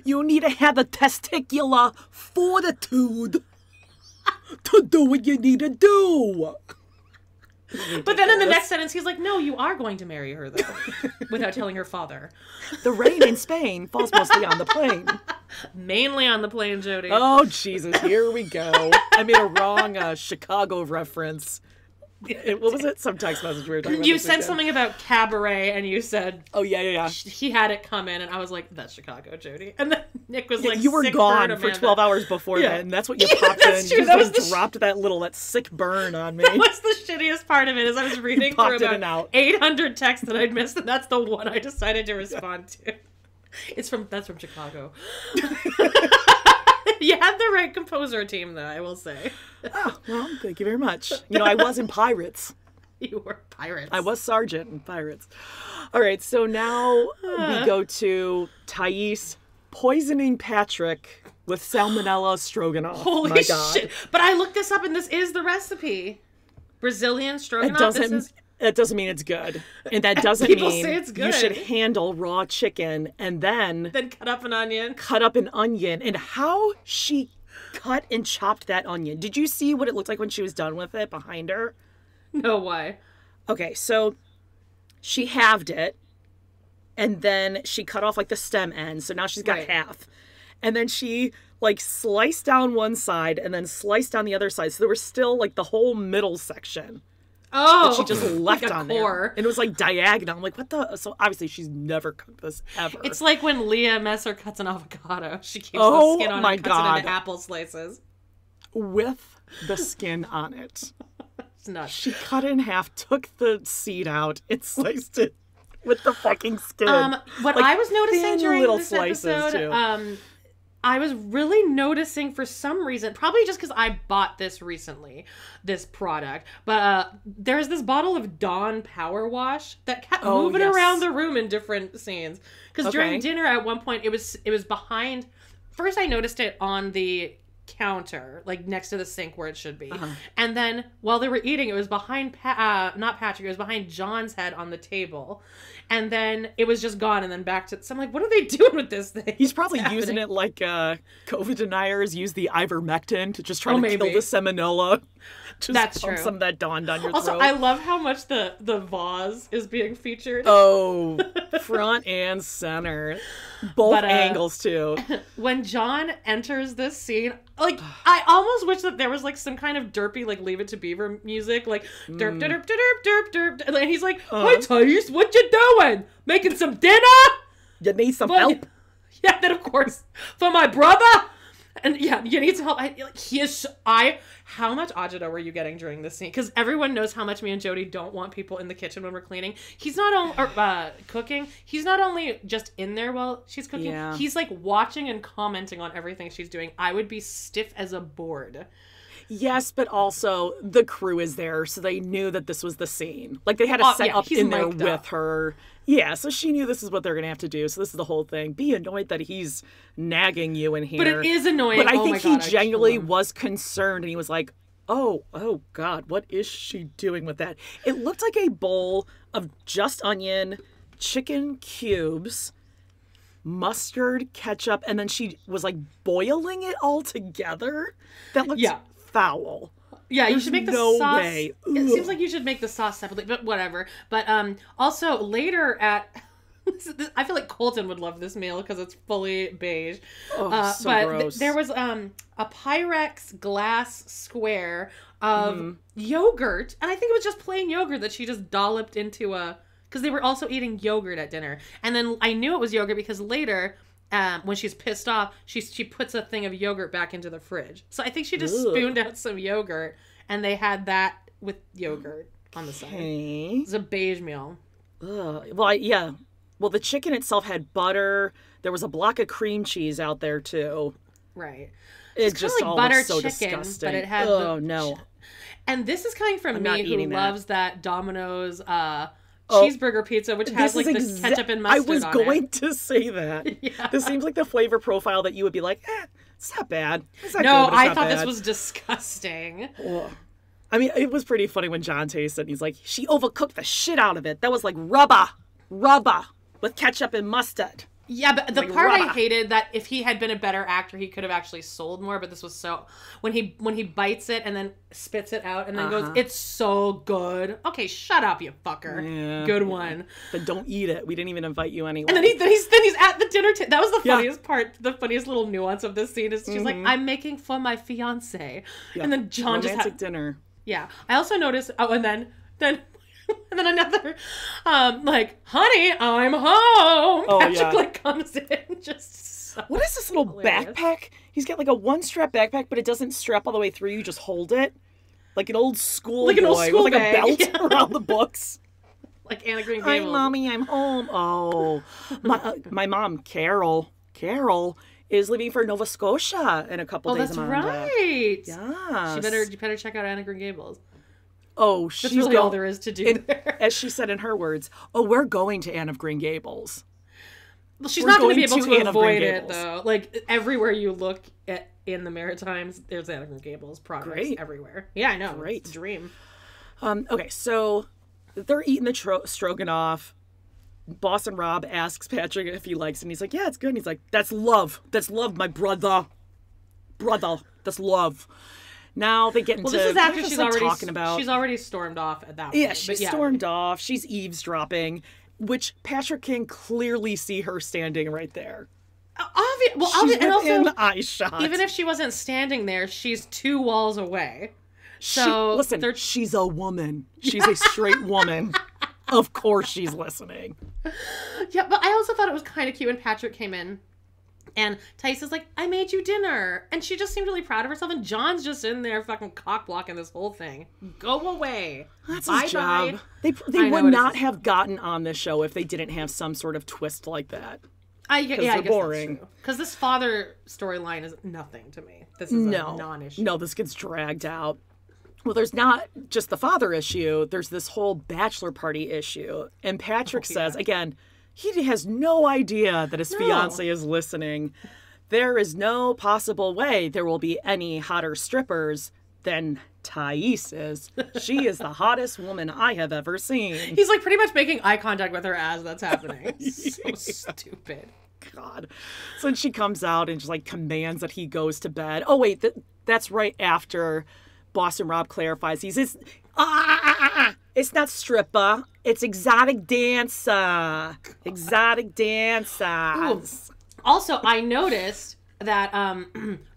You need to have the testicular fortitude to do what you need to do. But then in the next sentence, he's like, no, you are going to marry her, though, without telling her father. The rain in Spain falls mostly on the plain. Mainly on the plain, Jody. Oh, Jesus, here we go. I made a wrong Chicago reference. What was it? Some text message we were talking about. You said something about cabaret, and you said... Oh, yeah. He had it come in, and I was like, that's Chicago, Jody. And then Nick was like, you were gone for 12 hours before then. That's what you popped in. True. You just dropped that sick burn on me. That was the shittiest part of it, is I was reading through about 800 texts that I'd missed, and that's the one I decided to respond to. That's from Chicago. You had the right composer team, though, I will say. Oh, well, thank you very much. I was in Pirates. You were Pirates. I was Sergeant in Pirates. All right, so now we go to Thais poisoning Patrick with salmonella stroganoff. Holy shit. But I looked this up, and this is the recipe. Brazilian stroganoff. That doesn't mean it's good. And that doesn't People mean say it's good. You should handle raw chicken and then cut up an onion. And how she cut and chopped that onion. Did you see what it looked like when she was done with it behind her? No, why? Okay, so she halved it and then she cut off the stem end. So now she's got half. And then she sliced down one side and then sliced down the other side. So there was still the whole middle section. Oh, that she just left on core. there. And it was diagonal. I'm like, what the? So obviously she's never cooked this ever. It's like when Leah Messer cuts an avocado. She keeps the skin on it and cuts it into apple slices. With the skin on it. It's nuts. She cut it in half, took the seed out, and sliced it with the fucking skin. What Like, I was noticing thin during little this slices, episode, too. I was really noticing for some reason, probably just because I bought this recently, this product, but there's this bottle of Dawn Power Wash that kept moving around the room in different scenes. Because during dinner at one point, it was behind. First, I noticed it on the counter, like next to the sink where it should be, and then while they were eating, it was behind not Patrick, it was behind John's head on the table, and then it was just gone, and then back to. So I'm like, what are they doing with this thing? He's probably using it like COVID deniers use the ivermectin to just try to kill the salmonella. Just That's pump true. some of that Dawn down your Also, throat. I love how much the vase is being featured. Oh, front and center. Both angles, too. When John enters this scene, like, I almost wish that there was, like, some kind of derpy, like, Leave It to Beaver music, like, derp, derp, derp, derp, derp, derp. And he's like, hi, Tice, what you doing? Making some dinner? You need some help? Yeah, then, of course, for my brother. And yeah, you need some help. How much agita were you getting during this scene? Because everyone knows how much me and Jody don't want people in the kitchen when we're cleaning. He's not only cooking. He's not only just in there while she's cooking. Yeah. He's like watching and commenting on everything she's doing. I would be stiff as a board. Yes, but also the crew is there, so they knew that this was the scene. Like, they had to set up in there with her. Yeah, so she knew this is what they're going to have to do. So this is the whole thing. Be annoyed that he's nagging you in here. But it is annoying. But I think he genuinely was concerned, and he was like, oh, God, what is she doing with that? It looked like a bowl of just onion, chicken cubes, mustard, ketchup, and then she was like boiling it all together. That looked foul. Yeah, you should make the sauce. Way. It seems like you should make the sauce separately, but whatever. But also later at, I feel like Colton would love this meal because it's fully beige. Oh, so but gross. There was a Pyrex glass square of yogurt, and I think it was just plain yogurt that she just dolloped into because they were also eating yogurt at dinner. And then I knew it was yogurt because later, when she's pissed off, she puts a thing of yogurt back into the fridge. So I think she just spooned out some yogurt, and they had that with yogurt on the side. It was a beige meal. Well, Well, the chicken itself had butter. There was a block of cream cheese out there, too. Right. It's just like all butter so chicken, disgusting. but it had no. And this is coming from me who loves that Domino's cheeseburger pizza, which has like the ketchup and mustard on it. I was going to say that. Yeah. This seems like the flavor profile that you would be like, it's not bad. It's not no, good, but it's I not thought bad. this was disgusting. Ugh. I mean, it was pretty funny when John tasted it. And he's like, she overcooked the shit out of it. That was like rubber with ketchup and mustard. Yeah, but the part I hated that if he had been a better actor, he could have actually sold more. But this was so when he bites it and then spits it out and then goes, "It's so good." Okay, shut up, you fucker. Yeah. Good one. But don't eat it. We didn't even invite you anyway. And then he's at the dinner table. That was the funniest part. The funniest little nuance of this scene is she's like, "I'm making for my fiance," and then John romantic just had dinner. Yeah, I also noticed. Oh, and then. And then another, like, honey, I'm home. Oh, Patrick, like, comes in just so what is this little backpack? He's got, like, a one-strap backpack, but it doesn't strap all the way through. You just hold it. Like an old school boy with, like, a belt around the books. Like Anna Green Gables. Hi, Mommy, I'm home. Oh. My mom, Carol, is leaving for Nova Scotia in a couple days. Oh, that's right. Yeah. You better check out Anna Green Gables. Oh, that's really all there is to do there. As she said in her words, we're going to Anne of Green Gables. Well, she's not going to be able to avoid it, though. Like, everywhere you look in the Maritimes, there's Anne of Green Gables products everywhere. Yeah, I know. Great. It's a dream. Okay, so they're eating the stroganoff. Boss and Rob asks Patrick if he likes it, and he's like, yeah, it's good. And he's like, that's love. That's love, my brother. That's love. Now they get into this is after she's already talking about. She's already stormed off at that point. Yeah, she's stormed off. She's eavesdropping, which Patrick can clearly see her standing right there. She's and also eye shot. Even if she wasn't standing there, she's 2 walls away. So listen, she's a woman. She's a straight woman. Of course, she's listening. Yeah, but I also thought it was kind of cute when Patrick came in. And Thais is like, I made you dinner. And she just seemed really proud of herself. And John's just in there fucking cock blocking this whole thing. Go away. That's bye his job. They would not have gotten on this show if they didn't have some sort of twist like that. I guess boring. Because this father storyline is nothing to me. This is a non-issue. No, this gets dragged out. Well, there's not just the father issue. There's this whole bachelor party issue. And Patrick says, again, he has no idea that his fiance is listening. There is no possible way there will be any hotter strippers than Thais is. She is the hottest woman I have ever seen. He's like pretty much making eye contact with her as that's happening. So stupid. God. So then she comes out and just like commands that he goes to bed. Oh, wait, that's right after Boston Rob clarifies. It's not stripper. It's exotic dancer. Exotic dancers. Also, I noticed that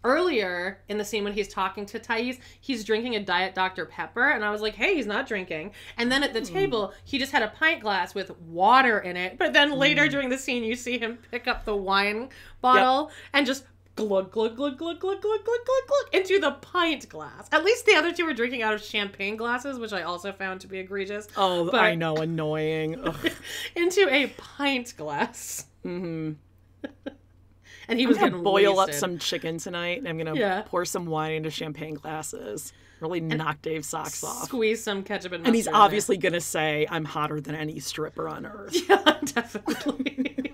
earlier in the scene when he's talking to Thais, he's drinking a Diet Dr. Pepper. And I was like, hey, he's not drinking. And then at the table, he just had a pint glass with water in it. But then later during the scene, you see him pick up the wine bottle and just glug, glug, glug, glug, glug, glug, glug, glug, glug, into the pint glass. At least the other two were drinking out of champagne glasses, which I also found to be egregious. Oh, but I know, annoying. Into a pint glass. Mm-hmm. And he was going to boil up some chicken tonight, and I'm going to pour some wine into champagne glasses. Really knock Dave's socks off. Squeeze some ketchup and mustard. And he's obviously going to say, I'm hotter than any stripper on earth. Yeah, definitely.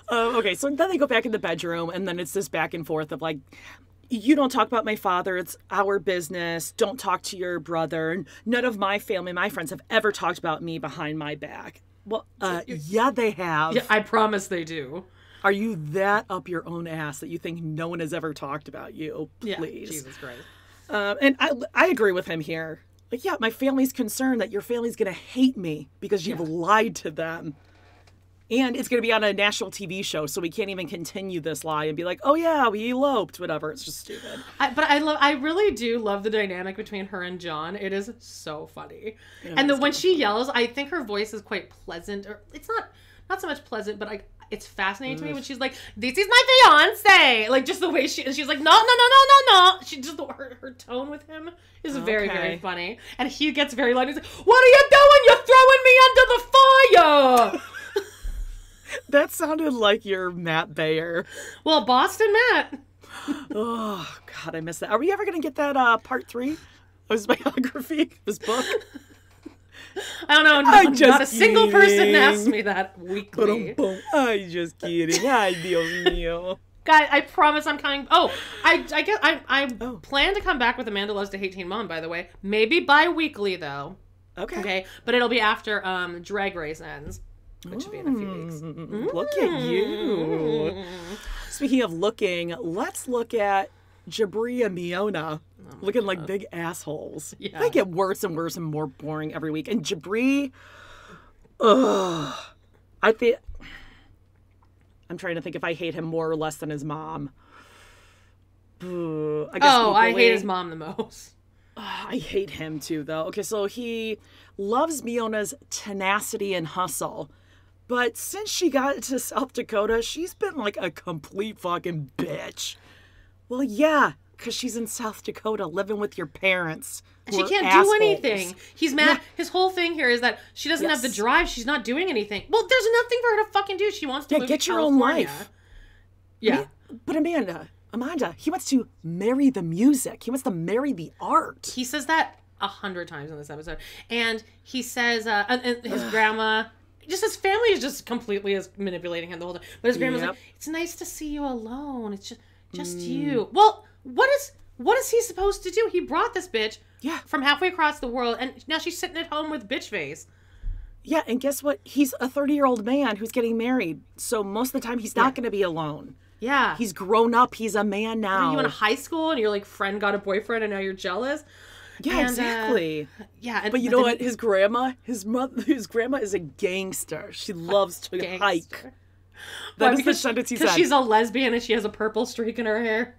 Okay, so then they go back in the bedroom, and then it's this back and forth of like, you don't talk about my father, it's our business, don't talk to your brother, and none of my family, my friends have ever talked about me behind my back. Well, yeah, they have. Yeah, I promise they do. Are you that up your own ass that you think no one has ever talked about you? Please. Yeah, Jesus Christ. And I agree with him here. Like, yeah, my family's concerned that your family's going to hate me because you've lied to them. And it's going to be on a national TV show, so we can't even continue this lie and be like, oh yeah, we eloped, whatever. It's just stupid. I really do love the dynamic between her and John. It is so funny. And when she yells, I think her voice is quite pleasant. Or it's not so much pleasant, but it's fascinating to me when she's like, this is my fiance. Like, just the way she's like, no. She just, her tone with him is very, very funny. And he gets very loud. He's like, what are you doing? You're throwing me under the fire. That sounded like your Matt Bayer. Well, Boston Matt. Oh, God, I missed that. Are we ever going to get that part 3 of his biography, his book? I don't know. Not a single person asked me that weekly. I'm just kidding. Ay, Dios mío. Guy, I promise I'm coming. Oh, I guess I plan to come back with Amanda Loves to Hate Teen Mom, by the way. Maybe bi-weekly, though. Okay. But it'll be after Drag Race ends. Which should be in a few weeks. Look at you. Speaking of looking, let's look at Jibri and Miona looking like big assholes. Yeah. They get worse and worse and more boring every week. And Jibri, I'm trying to think if I hate him more or less than his mom. I hate his mom the most. I hate him too, though. Okay, so he loves Miona's tenacity and hustle. But since she got to South Dakota, she's been like a complete fucking bitch. Well, yeah, because she's in South Dakota living with your parents. She can't do anything. He's mad. Yeah. His whole thing here is that she doesn't have the drive. She's not doing anything. Well, there's nothing for her to fucking do. She wants to move get to your California. own life. Yeah. But Amanda, he wants to marry the music. He wants to marry the art. He says that 100 times in this episode. And he says, and his grandma... Just his family is just completely is manipulating him the whole time. But his grandma's like, it's nice to see you alone. It's just you. Well, what is he supposed to do? He brought this bitch from halfway across the world, and now she's sitting at home with bitch face. Yeah, and guess what? He's a 30-year-old man who's getting married. So most of the time, he's not going to be alone. Yeah. He's grown up. He's a man now. Are you in high school, and your like friend got a boyfriend, and now you're jealous? Yeah, and, exactly. But you know what? His grandma is a gangster. She loves to hike. That is the sentence he said. Because she's a lesbian and she has a purple streak in her hair.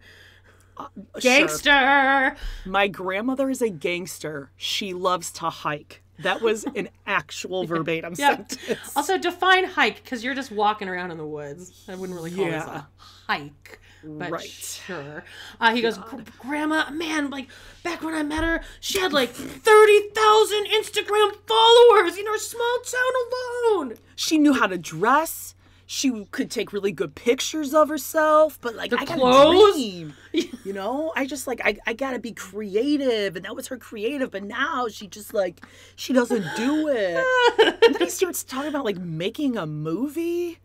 Gangster. Sure. My grandmother is a gangster. She loves to hike. That was an actual verbatim sentence. Also, define hike, because you're just walking around in the woods. I wouldn't really call this a hike. But right. sure. He goes, Grandma, man, like, back when I met her, she had like 30,000 Instagram followers in her small town alone. She knew how to dress. She could take really good pictures of herself, but like, I gotta dream. You know, I just like, I gotta be creative, and that was her creative, but now she just like, she doesn't do it. And then he starts talking about like making a movie.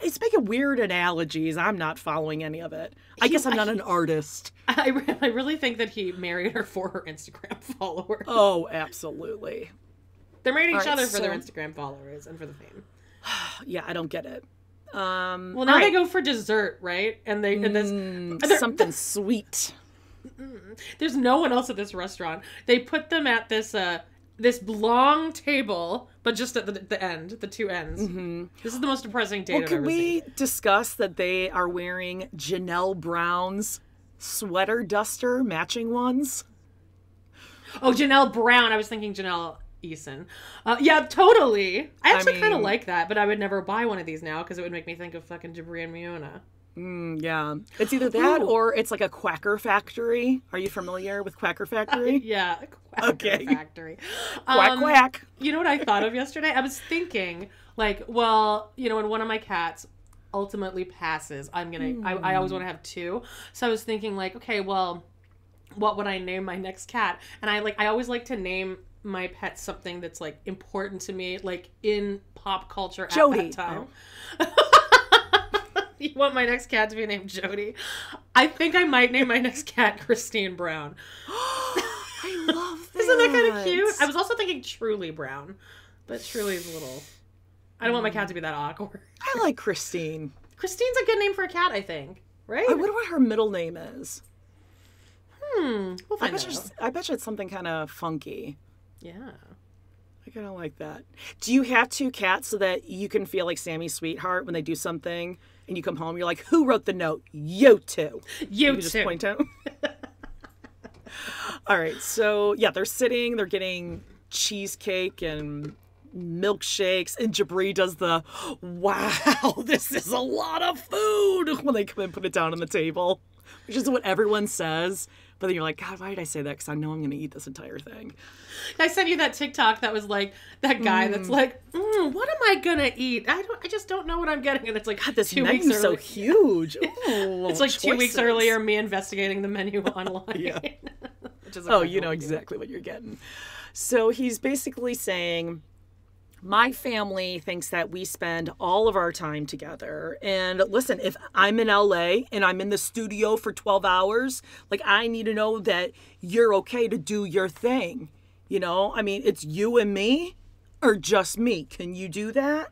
He's making weird analogies. I'm not following any of it. I guess I'm not an artist. I really think that he married her for her Instagram followers. Oh, absolutely. They're married each other for their Instagram followers and for the fame. Yeah, I don't get it. Well, now they go for dessert, right? And there's something sweet. There's no one else at this restaurant. They put them at this long table, but just at the end, the two ends. Mm-hmm. This is the most depressing date I've ever seen. Can we discuss that they are wearing Janelle Brown's sweater duster matching ones? Oh, Janelle Brown. I was thinking Janelle Eason. Yeah, totally. I actually kind of like that, but I would never buy one of these now because it would make me think of fucking Jibri and Miona. Yeah. It's either that or it's like a Quacker Factory. Are you familiar with Quacker Factory? Yeah. Quacker Factory. Quack, quack. You know what I thought of yesterday? I was thinking, like, well, you know, when one of my cats ultimately passes, I always want to have two. So I was thinking, like, okay, well, what would I name my next cat? And I always like to name my pet something that's, like, important to me, like, in pop culture at that time. You want my next cat to be named Jody? I think I might name my next cat Christine Brown. I love that. Isn't that kind of cute? I was also thinking Truly Brown, but Truly's a little... I don't want my cat to be that awkward. I like Christine. Christine's a good name for a cat, I think. Right? I wonder what her middle name is. We'll find out. I bet you it's something kind of funky. Yeah. I kind of like that. Do you have two cats so that you can feel like Sammy's sweetheart when they do something and you come home, you're like, who wrote the note? You two. You two. Just point out. All right. So, yeah, they're getting cheesecake and milkshakes, and Jibri does the, wow, this is a lot of food when they come and put it down on the table, which is what everyone says. But then you're like, God, why did I say that? Because I know I'm going to eat this entire thing. I sent you that TikTok that was like, that guy that's like, what am I going to eat? I just don't know what I'm getting. And it's like, God, this menu's so huge. Ooh, it's like choices. 2 weeks earlier, me investigating the menu online. Yeah. Which is you know exactly what you're getting. So he's basically saying, my family thinks that we spend all of our time together. And listen, if I'm in LA and I'm in the studio for 12 hours, like, I need to know that you're okay to do your thing. You know, I mean, it's you and me or just me. Can you do that?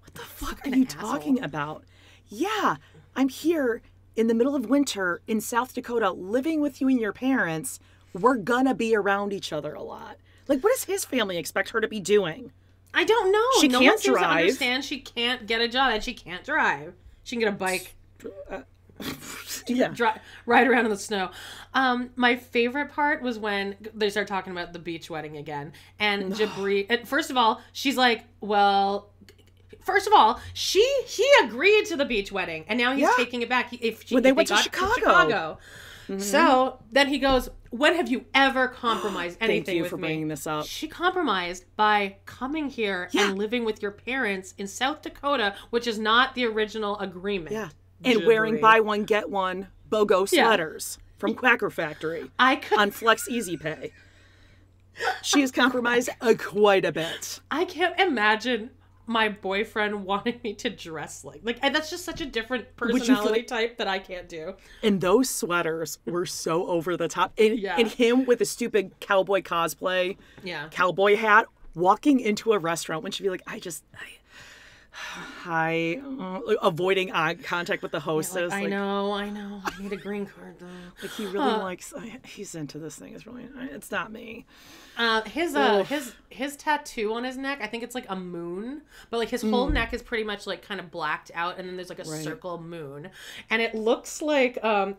What the fuck are you talking about? Yeah, I'm here in the middle of winter in South Dakota living with you and your parents. We're gonna be around each other a lot. Like, what does his family expect her to be doing? I don't know. She no can't one seems drive. to understand she can't get a job and she can't drive. She can get a bike. Yeah. Ride around in the snow. My favorite part was when they start talking about the beach wedding again. And Jibri, first of all, she's like, well, first of all, he agreed to the beach wedding. And now he's taking it back. When they went to Chicago. Mm-hmm. So then he goes, when have you ever compromised anything with me? Thank you for bringing this up. She compromised by coming here and living with your parents in South Dakota, which is not the original agreement. Yeah. And wearing buy one, get one BOGO sweaters from Quacker Factory on Flex Easy Pay. She has compromised quite a bit. I can't imagine my boyfriend wanting me to dress like that's just such a different personality type that I can't do. And those sweaters were so over the top. And him with a stupid cowboy cosplay, cowboy hat, walking into a restaurant when she'd be like, avoiding eye contact with the hostess. I know. I need a green card though. Like, he really likes. He's into this thing. It's not me. His tattoo on his neck, I think it's like a moon, but like his whole neck is pretty much like kind of blacked out, and then there's like a circle moon, and it looks like a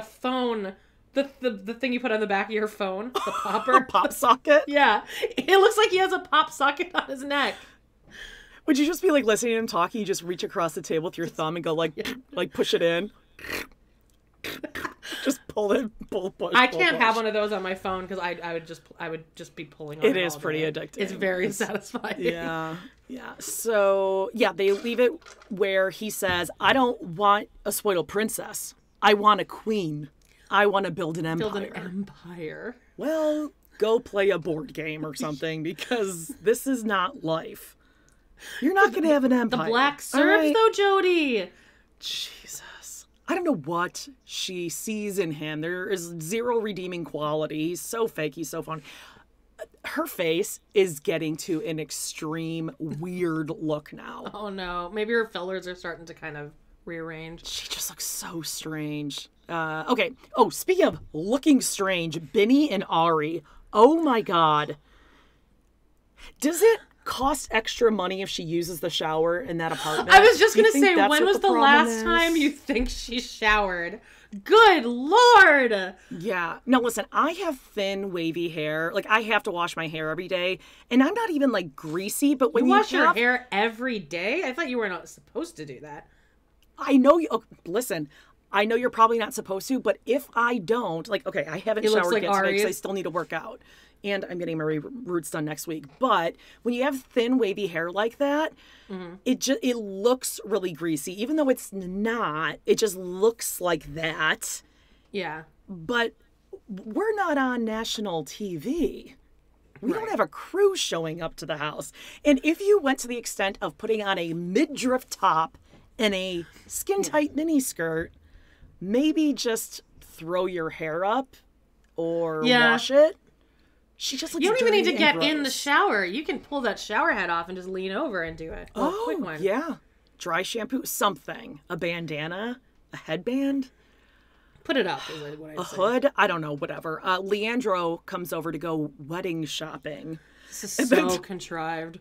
phone The thing you put on the back of your phone, the popper. Pop socket? Yeah. It looks like he has a pop socket on his neck. Would you just be like listening to him talking? You just reach across the table with your thumb and go like push it in. Just push. I can't have one of those on my phone because I would just be pulling on it. It is pretty addictive. It's very satisfying. Yeah. Yeah. So yeah, they leave it where he says, I don't want a spoiled princess. I want a queen. I want to build an empire. Build an empire. Well, go play a board game or something because this is not life. You're not going to have an empire. The black serfs, though, Jody. Jesus. I don't know what she sees in him. There is zero redeeming quality. He's so fake. He's so funny. Her face is getting to an extreme weird look now. Oh, no. Maybe her fillers are starting to kind of rearrange. She just looks so strange. Okay. Oh, speaking of looking strange, Benny and Ari. Oh, my God. Does it cost extra money if she uses the shower in that apartment? I was just going to say, when was the last time you think she showered? Good Lord! Yeah. No, listen, I have thin, wavy hair. Like, I have to wash my hair every day. And I'm not even, like, greasy, but when you wash your hair every day? I thought you were not supposed to do that. I know you... Oh, listen, I know you're probably not supposed to, but if I don't... Like, okay, I haven't showered yet today because I still need to work out. And I'm getting my roots done next week. But when you have thin, wavy hair like that, it looks really greasy. Even though it's not, it just looks like that. Yeah. But we're not on national TV. We don't have a crew showing up to the house. And if you went to the extent of putting on a midriff top and a skin-tight miniskirt, maybe just throw your hair up or wash it. She just looks. You don't even need to get gross. in the shower. You can pull that shower head off and just lean over and do it. Oh, quick one. Yeah. Dry shampoo, something. A bandana, a headband. Put it up, is what I say. A hood? I don't know, whatever. Leandro comes over to go wedding shopping. This is so contrived.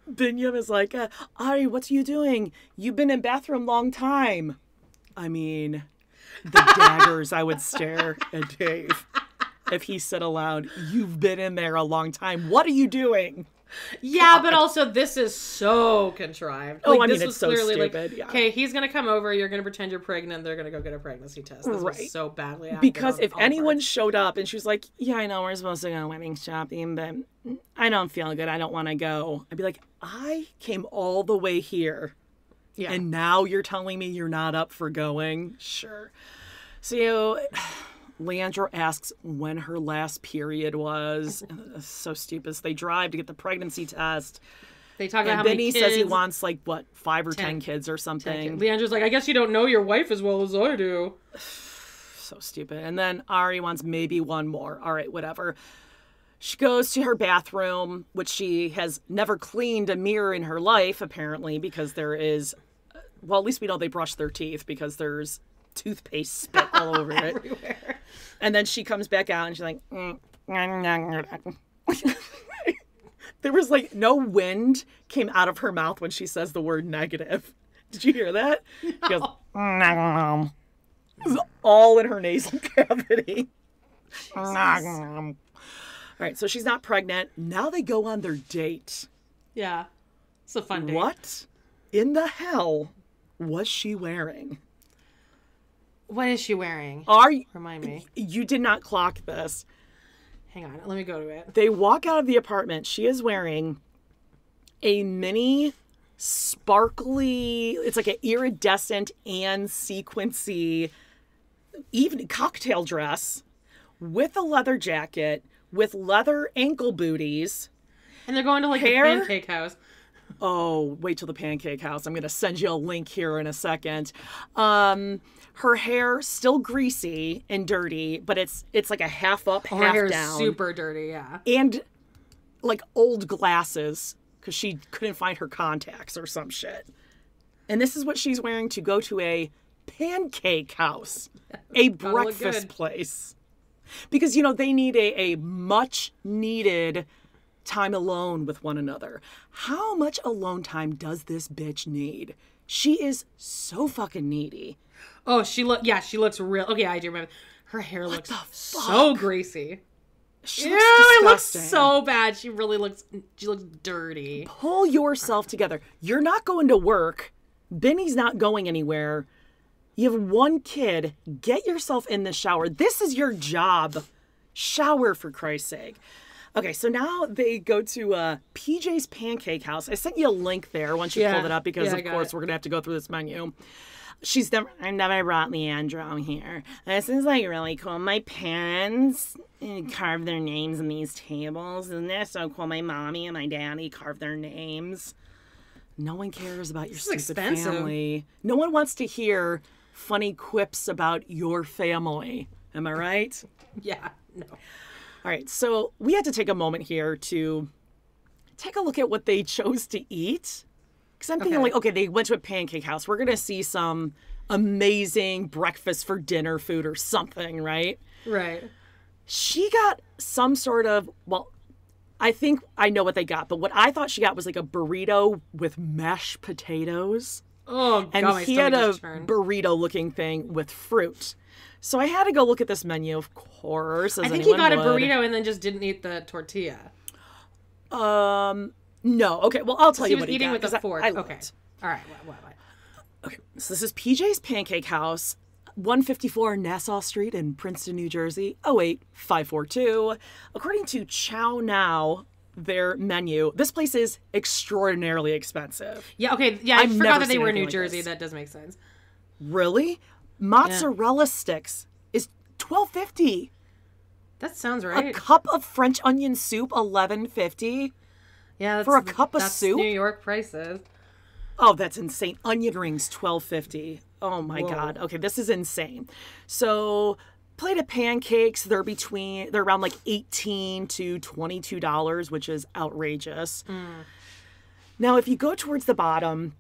Binyam is like, Ari, what are you doing? You've been in bathroom long time. I mean, the daggers I would stare at Dave. If he said aloud, you've been in there a long time. What are you doing? Yeah, God. but also this is so contrived. Oh, like, I mean, this it's was so clearly stupid. like, yeah. okay, he's going to come over, you're going to pretend you're pregnant, they're going to go get a pregnancy test. This was so badly acted. Because if anyone parts. showed up and she was like, yeah, I know we're supposed to go wedding shopping, but I don't feel good. I don't want to go. I'd be like, I came all the way here. Yeah. And now you're telling me you're not up for going? Sure. So... Leandro asks when her last period was. So stupid. So they drive to get the pregnancy test. They talk about how many kids. Benny says he wants like, what, 5 or 10 kids or something. Leandro's like, I guess you don't know your wife as well as I do. So stupid. And then Ari wants maybe one more. All right, whatever. She goes to her bathroom, which she has never cleaned a mirror in her life, apparently, because there is... Well, at least we know they brush their teeth because there's toothpaste spit all over it. Everywhere. And then she comes back out and she's like, there was like no wind came out of her mouth when she says the word negative. Did you hear that? No. She goes, it was all in her nasal cavity. All right, so she's not pregnant. Now they go on their date. Yeah. It's a fun date. What in the hell was she wearing? What is she wearing? Remind me. You did not clock this. Hang on. Let me go to it. They walk out of the apartment. She is wearing a mini sparkly, it's like an iridescent and sequency even cocktail dress with a leather jacket with leather ankle booties. And they're going to like hair, the Pancake house. Oh, wait till the Pancake house. I'm going to send you a link here in a second. Her hair still greasy and dirty, but it's like a half up, half her hair down. Is super dirty, yeah. And like old glasses because she couldn't find her contacts or some shit. And this is what she's wearing to go to a pancake house, a breakfast place. Because, you know, they need a much needed time alone with one another. How much alone time does this bitch need? She is so fucking needy. Oh, she looks real. Okay, I do remember. Her hair looks the so greasy. She Ew, looks it looks disgusting. so bad. She looks dirty. Pull yourself together. You're not going to work. Benny's not going anywhere. You have one kid. Get yourself in the shower. This is your job. Shower, for Christ's sake. Okay, so now they go to PJ's Pancake House. I sent you a link there once you pulled it up because, of course, we're going to have to go through this menu. I never brought Leandro here. This is like really cool. My parents carved their names in these tables. Isn't that so cool? My mommy and my daddy carved their names. No one cares about your stupid family. No one wants to hear funny quips about your family. Am I right? Yeah, no. All right, so we had to take a moment here to take a look at what they chose to eat. Because I'm thinking, okay, they went to a pancake house. We're going to see some amazing breakfast for dinner food or something, right? Right. She got some sort of, well, I think I know what they got, but what I thought she got was like a burrito with mashed potatoes. Oh, God, and he had a burrito-looking thing with fruit. So I had to go look at this menu, of course. I think he got a burrito and then just didn't eat the tortilla. No. Okay, well, I'll tell you what he got. He was eating with a fork. Okay. All right. What? Okay, so this is PJ's Pancake House, 154 Nassau Street in Princeton, New Jersey, 08542. According to Chow Now, their menu, this place is extraordinarily expensive. Yeah, okay. Yeah, I forgot that they were in New Jersey. That does make sense. Really? Mozzarella sticks is $12.50. That sounds right. A cup of French onion soup, $11.50. Yeah, for a cup of soup. New York prices. Oh, that's insane. Onion rings, $12.50. Oh my God. Okay, this is insane. So, plate of pancakes, they're around like $18 to $22, which is outrageous. Now, if you go towards the bottom,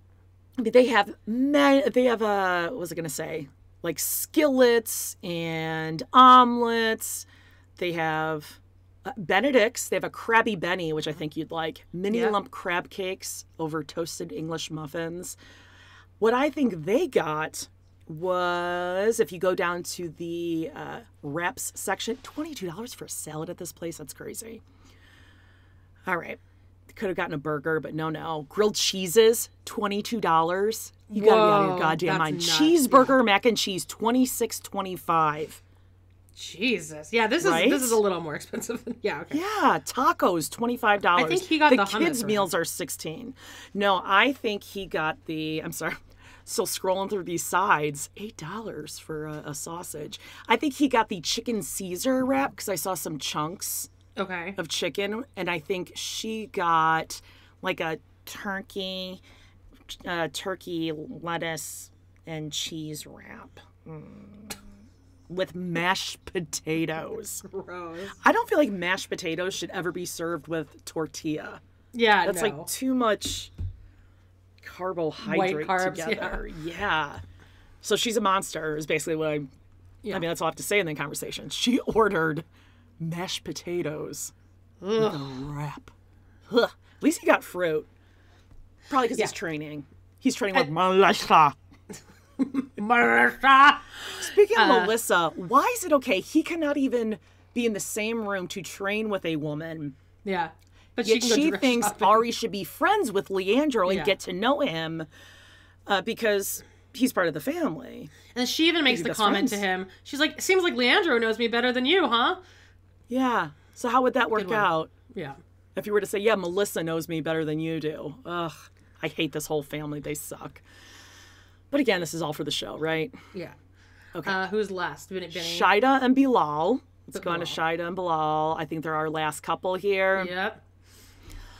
they have what was I gonna say? Like skillets and omelets. They have Benedict's. They have a Krabby Benny, which I think you'd like. Mini lump crab cakes over toasted English muffins. What I think they got was, if you go down to the wraps section, $22 for a salad at this place. That's crazy. All right. Could have gotten a burger, but no. Grilled cheeses, $22. You gotta be out of your goddamn mind. Nuts. Cheeseburger, mac and cheese, $26.25. Jesus. Yeah, this is a little more expensive. Yeah, okay. Yeah, tacos, $25. I think he got the kids' meals are $16. No, I think he got I'm sorry. Still scrolling through these sides, $8 for a sausage. I think he got the chicken Caesar wrap because I saw some chunks of chicken, and I think she got like a turkey lettuce and cheese wrap. With mashed potatoes. Gross. I don't feel like mashed potatoes should ever be served with tortilla. Yeah, that's like too much carbohydrate together. Yeah. So she's a monster is basically what I mean, that's all I have to say in the conversation. She ordered mashed potatoes with a wrap. Ugh. At least he got fruit. Probably because he's training. He's training with Melissa. Speaking of Melissa, why is it okay he cannot even be in the same room to train with a woman? Yeah. But yet she thinks Ari should be friends with Leandro and get to know him because he's part of the family. And she even makes the comment to him. She's like, seems like Leandro knows me better than you, huh? Yeah. So how would that work out? Yeah. If you were to say, yeah, Melissa knows me better than you do. Ugh. I hate this whole family. They suck. But again, this is all for the show, right? Yeah. Okay. Who's last? Benny? Shida and Bilal. Let's go on to Shida and Bilal. I think they're our last couple here. Yep.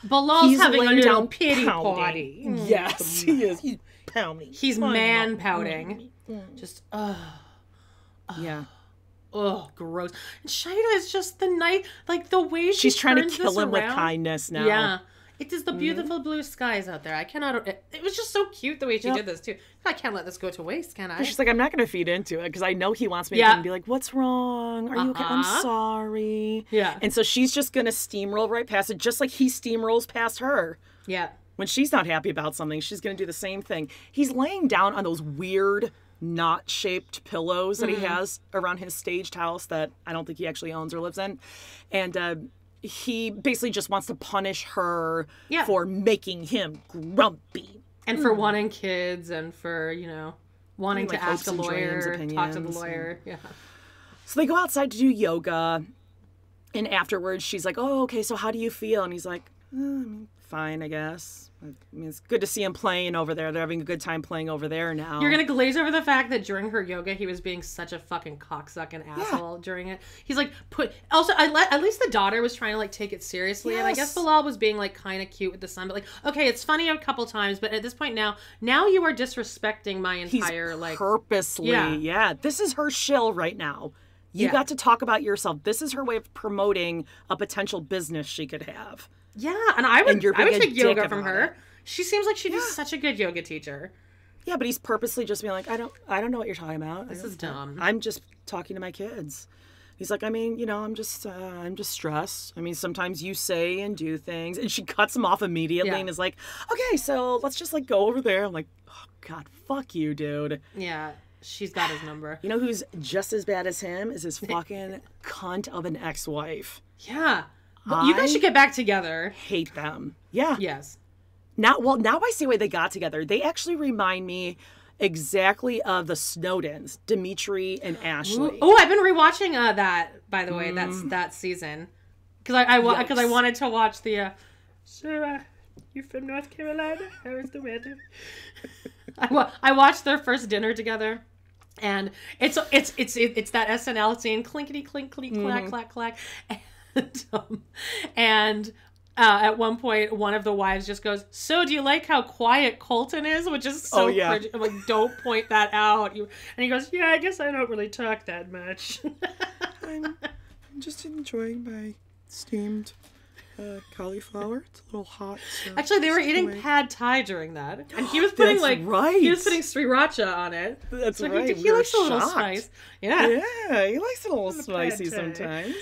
Bilal's having a little pity party. Yes, he is. He's pounding. He's man pouting. Just, yeah. Oh, gross. And Shida is just the night, like the way she's trying to kill him with kindness now. Yeah. It is the beautiful blue skies out there. I cannot. It was just so cute the way she did this too. I can't let this go to waste, can I? She's like, I'm not going to feed into it because I know he wants me to come and be like, "What's wrong? Are you okay? I'm sorry." Yeah. And so she's just going to steamroll right past it, just like he steamrolls past her. Yeah. When she's not happy about something, she's going to do the same thing. He's laying down on those weird knot-shaped pillows that he has around his staged house that I don't think he actually owns or lives in. And he basically just wants to punish her for making him grumpy. And for wanting kids and for, wanting to ask a lawyer, talk to the lawyer. Yeah. So they go outside to do yoga. And afterwards, she's like, oh, okay, so how do you feel? And he's like, fine, I guess. I mean, it's good to see him playing over there. They're having a good time playing over there now. You're going to glaze over the fact that during her yoga, he was being such a fucking cocksucking asshole during it. He's like, also, at least the daughter was trying to, like, take it seriously. Yes. And I guess Bilal was being, like, kind of cute with the son. But, like, okay, it's funny a couple times. But at this point now you are disrespecting my entire, He's like... purposely, yeah. This is her shill right now. You got to talk about yourself. This is her way of promoting a potential business she could have. Yeah, and I would take yoga from her. She seems like she'd be such a good yoga teacher. Yeah, but he's purposely just being like, I don't know what you're talking about. This is dumb. I'm just talking to my kids. He's like, I mean, I'm just stressed. I mean, sometimes you say and do things. And she cuts him off immediately and is like, okay, so let's just like go over there. I'm like, oh God, fuck you, dude. Yeah. She's got his number. You know who's just as bad as him is his fucking cunt of an ex-wife. Yeah. You guys should get back together. Hate them. Yeah. Yes. Now I see why they got together. They actually remind me exactly of the Snowdens, Dimitri and Ashley. Oh, I've been rewatching that, by the way. That's that season. Because I wanted to watch the... So, you from North Carolina? How is the weather? I watched their first dinner together, and it's that SNL scene, clinkety clink clink clack clack clack, and at one point one of the wives just goes, "So do you like how quiet Colton is?" Which is so cringy. I'm like, don't point that out. And he goes, "Yeah, I guess I don't really talk that much." I'm just enjoying my steamed cauliflower. It's a little hot. So actually, they were eating pad thai during that, and he was putting he was putting sriracha on it. That's so right. He likes a little spice. Yeah, he likes it a little spicy sometimes.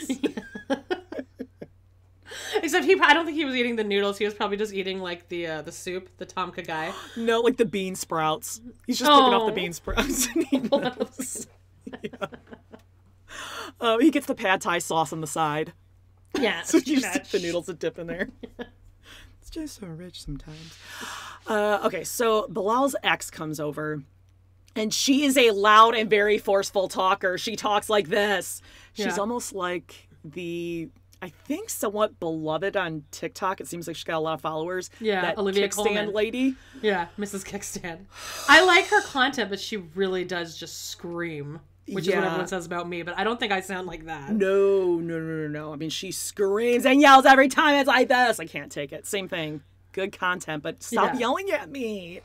Except I don't think he was eating the noodles. He was probably just eating like the soup, the Tom Kha Gai. No, like the bean sprouts. He's just picking off the bean sprouts and eating those. He gets the pad thai sauce on the side. Yeah, so you just stick the noodles and dip in there. It's just so rich sometimes. Okay, so Bilal's ex comes over, and she is a loud and very forceful talker. She talks like this. She's almost like I think somewhat beloved on TikTok. It seems like she's got a lot of followers. Yeah, that Olivia kickstand Colman lady. Yeah, Mrs. Kickstand. I like her content, but she really does just scream. Which is what everyone says about me, but I don't think I sound like that. No. I mean, she screams and yells every time it's like this. I can't take it. Same thing. Good content, but stop yelling at me.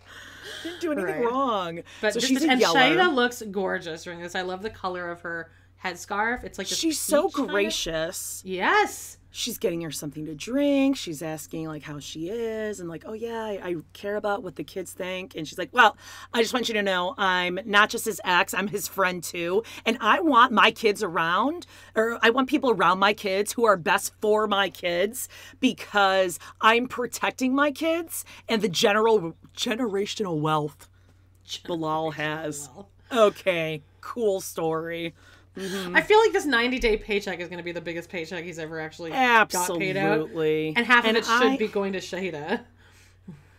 Didn't do anything wrong. But so she's a yeller. Shayna looks gorgeous during this. I love the color of her headscarf. It's like this she's so gracious. Yes. She's getting her something to drink. She's asking like how she is and like, oh yeah, I care about what the kids think. And she's like, well, I just want you to know I'm not just his ex, I'm his friend too. And I want my kids around, or I want people around my kids who are best for my kids because I'm protecting my kids and the generational wealth Bilal has. Okay, cool story. Mm-hmm. I feel like this 90-day paycheck is going to be the biggest paycheck he's ever actually got paid out. Absolutely. And half of it should be going to Shayna.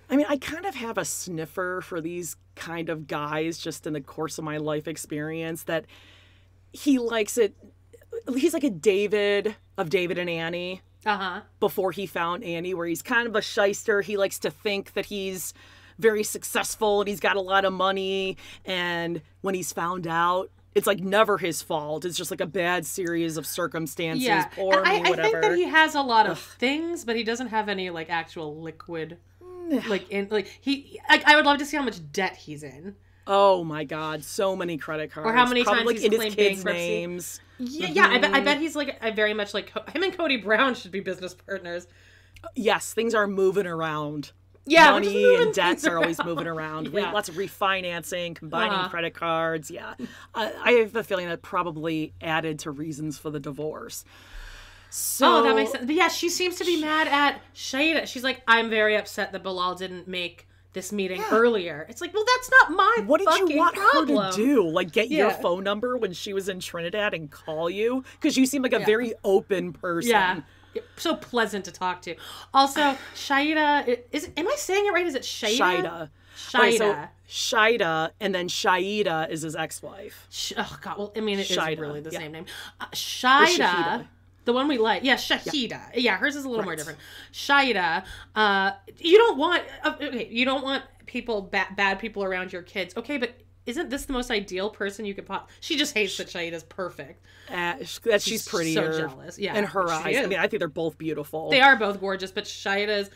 I mean, I kind of have a sniffer for these kind of guys just in the course of my life experience that he likes it. He's like a David of David and Annie. Before he found Annie, where he's kind of a shyster. He likes to think that he's very successful and he's got a lot of money. And when he's found out, it's like never his fault. It's just like a bad series of circumstances. Yeah. Poor me, whatever. I think that he has a lot of things, but he doesn't have any like actual liquid. I would love to see how much debt he's in. Oh my God, so many credit cards. Or how many times like he's in claimed his kids' bankruptcy. names. Yeah, I bet he's like very much like him and Cody Brown should be business partners. Yes, things are moving around. Yeah, money and debts are always moving around. Yeah. Lots of refinancing, combining credit cards. Yeah, I have a feeling that probably added to reasons for the divorce. So, that makes sense. But yeah, she seems to be mad at Shayna. She's like, I'm very upset that Bilal didn't make this meeting earlier. It's like, well, that's not my What did fucking you want problem. her to do? Like, get your phone number when she was in Trinidad and call you? Because you seem like a very open person. Yeah. So pleasant to talk to. Also, Shaida, am I saying it right? Is it Shaida? Shaida. Shaida. Right, so Shaida, and then Shaida is his ex-wife. Oh, God. Well, I mean, it Shaida, is really the same name. Shahida. Shaida. The one we like. Yeah, Shahida. Yeah, hers is a little more different. Shaida, you don't want people, bad people around your kids. Okay, but isn't this the most ideal person you could She just hates that Shaida's perfect. That she's prettier. So jealous. Yeah. In her eyes. Is. I mean, I think they're both beautiful. They are both gorgeous, but Shaida's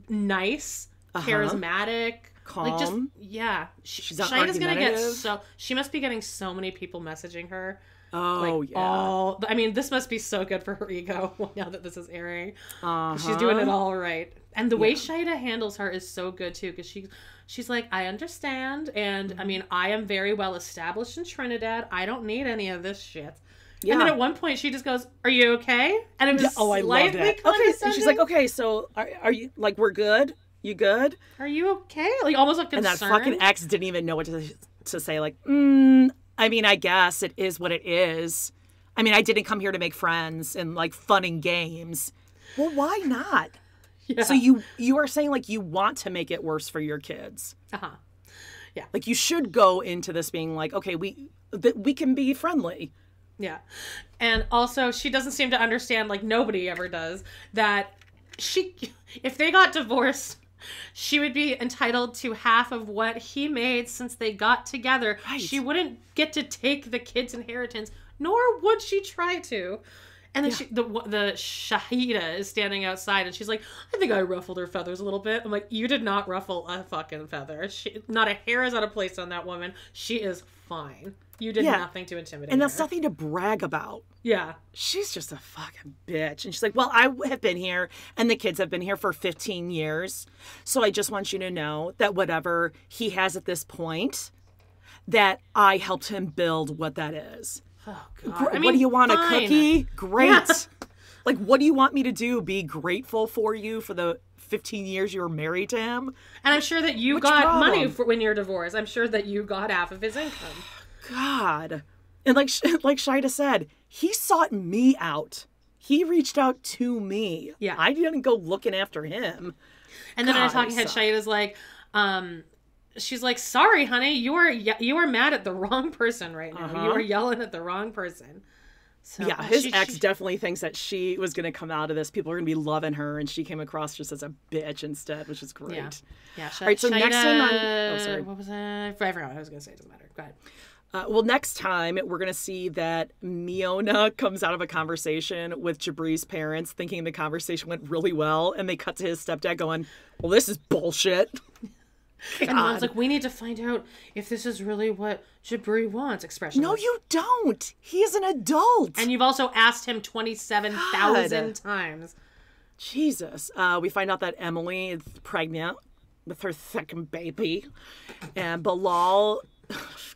nice, charismatic. Calm. Like just, yeah. She's not Shaida's gonna get argumentative. she must be getting so many people messaging her. Oh, yeah. I mean, this must be so good for her ego now that this is airing. She's doing it all right. And the way Shaida handles her is so good, too, because she's like, I understand, and, I mean, I am very well established in Trinidad. I don't need any of this shit. Yeah. And then at one point, she just goes, are you okay? And it was I loved it. Okay, and she's like, okay, so are you, like, we're good? You good? Are you okay? Like, almost like concerned. And that fucking ex didn't even know what to say, like, I mean, I guess it is what it is. I mean, I didn't come here to make friends and, like, fun and games. Well, why not? Yeah. So you are saying, like, you want to make it worse for your kids. Uh-huh. Yeah. Like, you should go into this being like, okay, we can be friendly. Yeah. And also, she doesn't seem to understand, like, nobody ever does, that if they got divorced, she would be entitled to half of what he made since they got together. Right. She wouldn't get to take the kid's inheritance, nor would she try to. And then the Shahida is standing outside, and she's like, I think I ruffled her feathers a little bit. I'm like, you did not ruffle a fucking feather. Not a hair is out of place on that woman. She is fine. You did nothing to intimidate her. And that's nothing to brag about. Yeah. She's just a fucking bitch. And she's like, well, I have been here, and the kids have been here for 15 years. So I just want you to know that whatever he has at this point, that I helped him build what that is. Oh, God. I mean, what do you want, fine. a cookie? Great. Yeah. Like, what do you want me to do? Be grateful for you for the 15 years you were married to him? And I'm sure that you got money when you're divorced. I'm sure that you got half of his income. God. And like Shaida said, he sought me out. He reached out to me. Yeah. I didn't go looking after him. And then in a talking head, Shaida's like, she's like, sorry, honey, you are mad at the wrong person right now. You are yelling at the wrong person. So, yeah, his ex definitely thinks that she was going to come out of this. People are going to be loving her, and she came across just as a bitch instead, which is great. Yeah. All right, so next time on... Oh, sorry. What was I forgot what I was going to say. It doesn't matter. Go ahead. Well, next time, we're going to see that Miona comes out of a conversation with Jibri's parents thinking the conversation went really well, and they cut to his stepdad going, well, this is bullshit. And Mom's like, we need to find out if this is really what Jibri wants, expression. No, you don't. He is an adult. And you've also asked him 27,000 times. Jesus. We find out that Emily is pregnant with her second baby. And Bilal...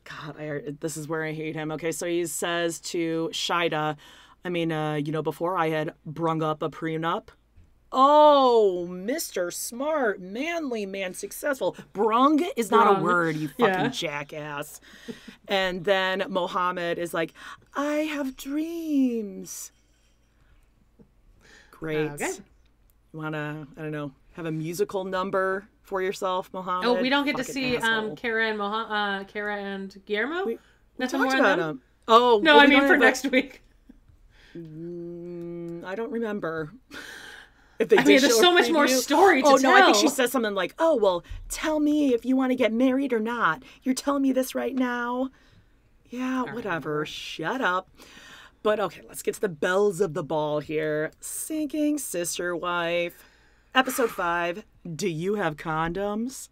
God, this is where I hate him. Okay, so he says to Shaida, I mean, before I had brung up a prenup. Oh, Mr. Smart, manly man, successful. Brung is not a word, you fucking jackass. And then Mohammed is like, I have dreams. Great. Okay. You want to, I don't know, have a musical number for yourself, Mohammed? Oh, we don't get to see Kara and Guillermo? We talked about them. Oh, no, I mean for next week. I don't remember. There's so much more story to tell. Oh, no, I think she says something like, oh, well, tell me if you want to get married or not. You're telling me this right now? Yeah, whatever. Shut up. But, okay, let's get to the bells of the ball here. Sinking sister wife. Episode 5, do you have condoms?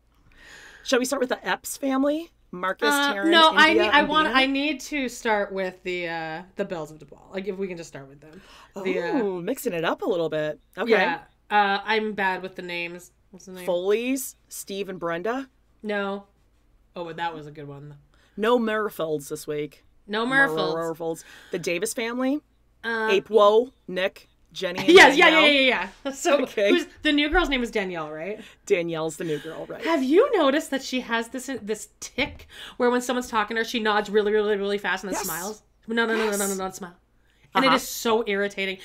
Shall we start with the Epps family? Marcus, Taryn, no, India, I need to start with the bells of the ball. Like, if we can just start with them. Mixing it up a little bit. Okay. Yeah. I'm bad with the names. What's the name? Foley's, Steve and Brenda. No. Oh, but that was a good one. No Murfields this week. No Murfields. The Davis family. Apewo, Nick, Jenny and Yes, Danielle? yeah. So Okay. the new girl's name is Danielle, right? Danielle's the new girl, right? Have you noticed that she has this tick where when someone's talking to her, she nods really, really, really fast and then Yes. smiles? No, smile. And Uh-huh. it is so irritating.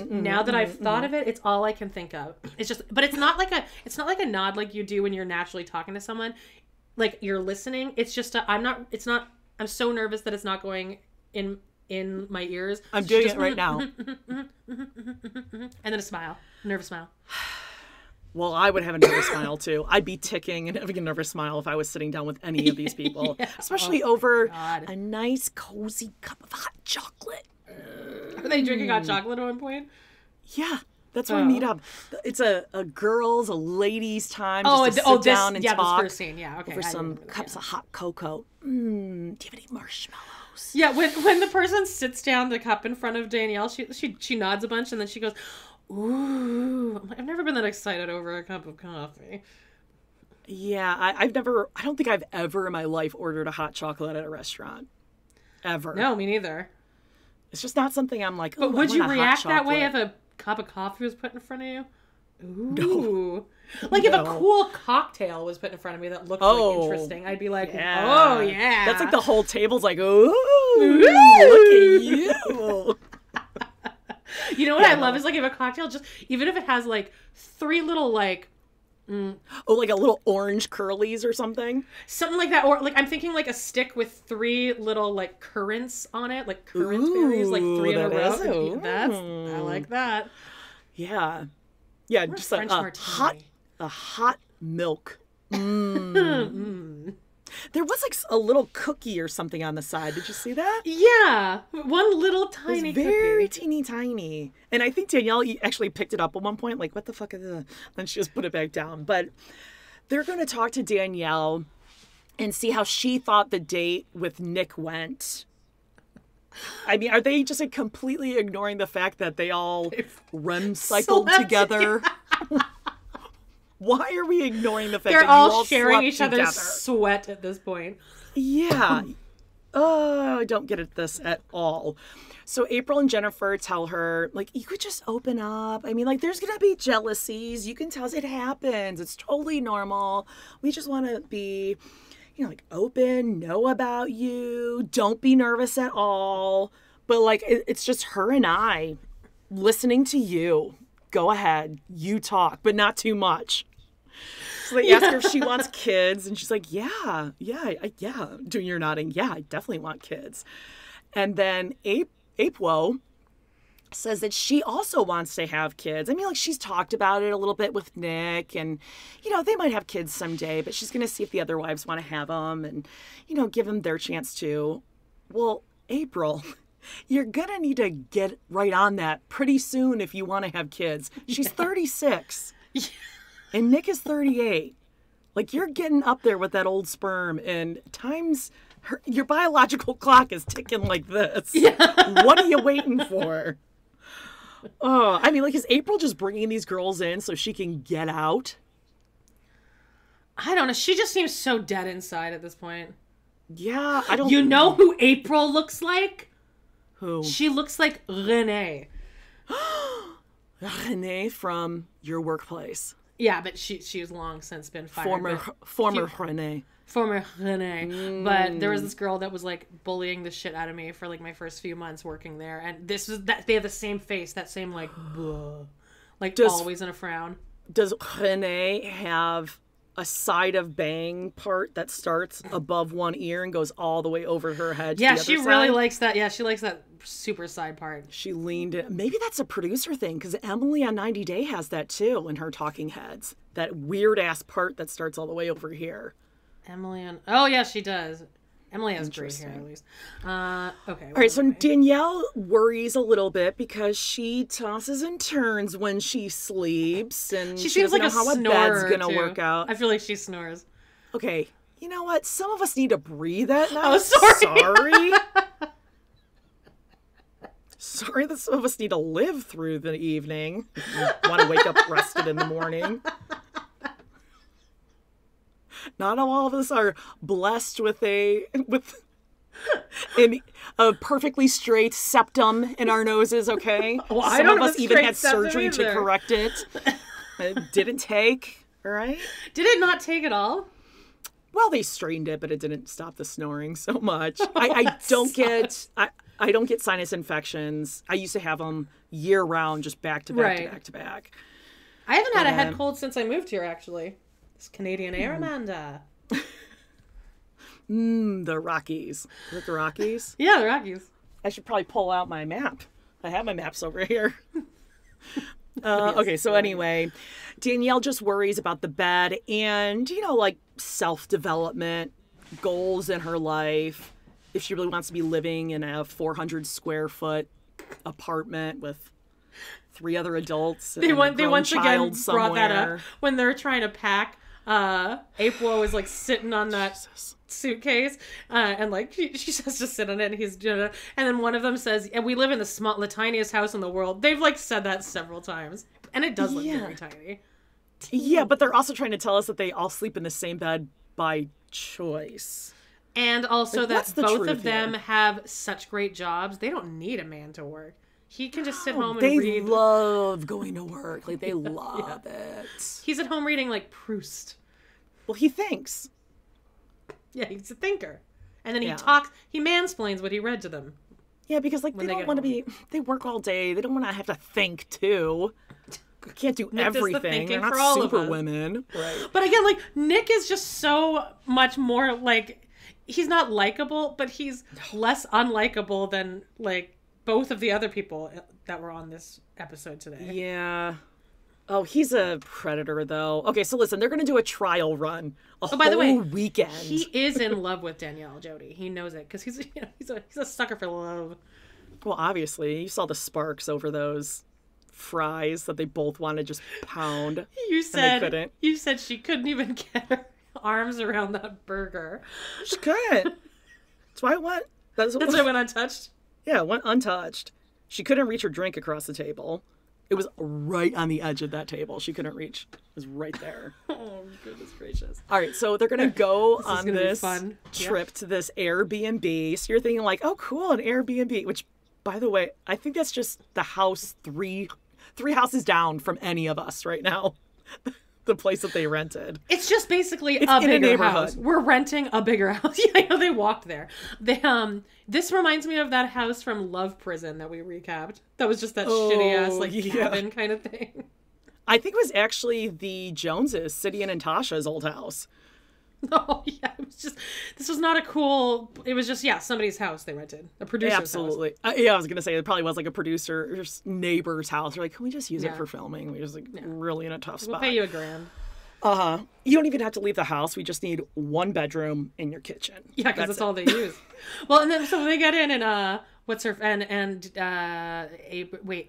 Now that I've thought of it, it's all I can think of. It's just, but it's not like a nod like you do when you're naturally talking to someone. Like you're listening. It's just I'm so nervous that it's not going in my ears. I'm doing it right now. And then a smile. Nervous smile. Well, I would have a nervous smile too. I'd be ticking and having a nervous smile if I was sitting down with any of these people, especially over a nice, cozy cup of hot chocolate. Are they drinking hot chocolate at one point? Yeah, that's what we meet up. It's a ladies' time just to sit down and talk. This first scene, yeah, okay. Over some cups of hot cocoa. Do you have any marshmallows? Yeah, when the person sits down the cup in front of Danielle, she nods a bunch and then she goes, ooh. I've never been that excited over a cup of coffee. Yeah, I don't think I've ever in my life ordered a hot chocolate at a restaurant. Ever. No, me neither. It's just not something I'm like, but would you react that way if a cup of coffee was put in front of you? Ooh. No. Like if a cool cocktail was put in front of me that looked like interesting, I'd be like, oh yeah. That's like the whole table's like, ooh. Look at you. You know what I love is like if a cocktail just, even if it has like 3 little like, like a little orange curlies or something? Something like that. Or like I'm thinking like a stick with 3 little like currants on it, like currant berries, like 3 in a row. I like that. Yeah. Yeah, just French martini. A hot milk. There was like a little cookie or something on the side. Did you see that? Yeah. One little tiny cookie. Very teeny tiny. And I think Danielle actually picked it up at one point, like, what the fuck is this? Then she just put it back down. But they're going to talk to Danielle and see how she thought the date with Nick went. I mean, are they just like completely ignoring the fact that they all REM cycled together? Why are we ignoring the fact that you all sharing each slept other's together? sweat at this point? Yeah. Oh, I don't get at this at all. So April and Jennifer tell her, like, you could just open up. I mean, like, there's going to be jealousies. You can tell it happens. It's totally normal. We just want to be, like, open, know about you. Don't be nervous at all. But, like, it's just her and I listening to you. Go ahead. You talk, but not too much. So they ask her if she wants kids, and she's like, yeah. Doing your nodding. Yeah, I definitely want kids. And then Apewo says that she also wants to have kids. I mean, like, she's talked about it a little bit with Nick, and, they might have kids someday, but she's going to see if the other wives want to have them and, give them their chance too. Well, April, you're going to need to get right on that pretty soon if you want to have kids. She's 36. And Nick is 38. Like, you're getting up there with that old sperm, and your biological clock is ticking like this. Yeah. What are you waiting for? Oh, I mean, like, is April just bringing these girls in so she can get out? I don't know. She just seems so dead inside at this point. Yeah, I don't... You know who April looks like? Who? She looks like Renee. Renee from your workplace. Yeah, but she's long since been fired. Former Renee. Former Renee. But there was this girl that was like bullying the shit out of me for like my first few months working there, and they have the same face, that same like, always in a frown. Does Renee have a side of bang part that starts above one ear and goes all the way over her head? Yeah, she really likes that. Yeah, she likes that super side part. She leaned in. Maybe that's a producer thing, because Emily on 90 Day has that too in her talking heads. That weird ass part that starts all the way over here. Emily on... Oh, yeah, she does. Emily has great hair, at least. Okay. All right, so Danielle worries a little bit because she tosses and turns when she sleeps, and she seems doesn't like know how a bed's going to work out. I feel like she snores. Okay, you know what? Some of us need to breathe at night. Oh, sorry. Sorry that some of us need to live through the evening. Want to wake up rested in the morning. Not all of us are blessed with in a perfectly straight septum in our noses, okay? Well, I Some don't of have us a even straight had septum surgery to either. correct it. It didn't take, all right? Did it not take at all? Well, they strained it, but it didn't stop the snoring so much. I don't get I don't get sinus infections. I used to have them year round, just back to back Right. to back to back. I haven't had a head cold since I moved here, actually. It's Canadian air, Amanda. The Rockies. Is it the Rockies? Yeah, the Rockies. I should probably pull out my map. I have my maps over here. Okay, so anyway, Danielle just worries about the bed and, like self-development, goals in her life. If she really wants to be living in a 400 square foot apartment with 3 other adults. They once again brought that up somewhere. when they're trying to pack. April was like sitting on that suitcase, and like she says to sit on it, and he's doing it, and then one of them says, "And we live in the tiniest house in the world." They've like said that several times, and it does look very tiny. Yeah, but they're also trying to tell us that they all sleep in the same bed by choice. And also what's that the both truth of them here? have such great jobs, they don't need a man to work. He can just sit home and They read. love going to work. Like, they love it. He's at home reading like Proust. Well, he thinks. Yeah, he's a thinker. And then he Yeah. talks, he mansplains what he read to them. Yeah, because, like, When they they don't get want to be... They work all day. They don't want to have to think, too. Can't do Nick does the everything. thinking They're for not all of us. super women. Right. But again, like, Nick is just so much more, like, he's not likable, but he's less unlikable than, like, both of the other people that were on this episode today. Yeah. Oh, he's a predator, though. Okay, so listen, they're going to do a trial run. By the way, weekend. He is in love with Danielle, Jody. He knows it, because he's a sucker for love. Well, obviously, you saw the sparks over those fries that they both want to just pound. You said couldn't. you said she couldn't even get her arms around that burger. She couldn't. That's why I went. That's why it went untouched. Yeah, it went untouched. She couldn't reach her drink across the table. It was right on the edge of that table. She couldn't reach. It was right there. Oh, goodness gracious. All right, so they're going to go on gonna be this fun. trip to this Airbnb. So you're thinking like, oh, cool, an Airbnb, which, by the way, I think that's just the house three houses down from any of us right now. The place that they rented. It's just basically It's a in a bigger neighborhood. house. We're renting a bigger house. Yeah, I know they walked there. They this reminds me of that house from Love Prison that we recapped. That was just that shitty ass like cabin kind of thing. I think it was actually the Joneses, Sidney and Natasha's old house. Oh yeah, it was just this was not a cool. It was just somebody's house they rented, a producer's house. Absolutely. Yeah, I was gonna say it probably was like a producer's neighbor's house. They're like, can we just use it Yeah. for filming? We're just like really in a tough We'll spot. pay you $1,000. You don't even have to leave the house. We just need one bedroom in your kitchen. Yeah, because that's all they use. Well, and then so they get in and what's her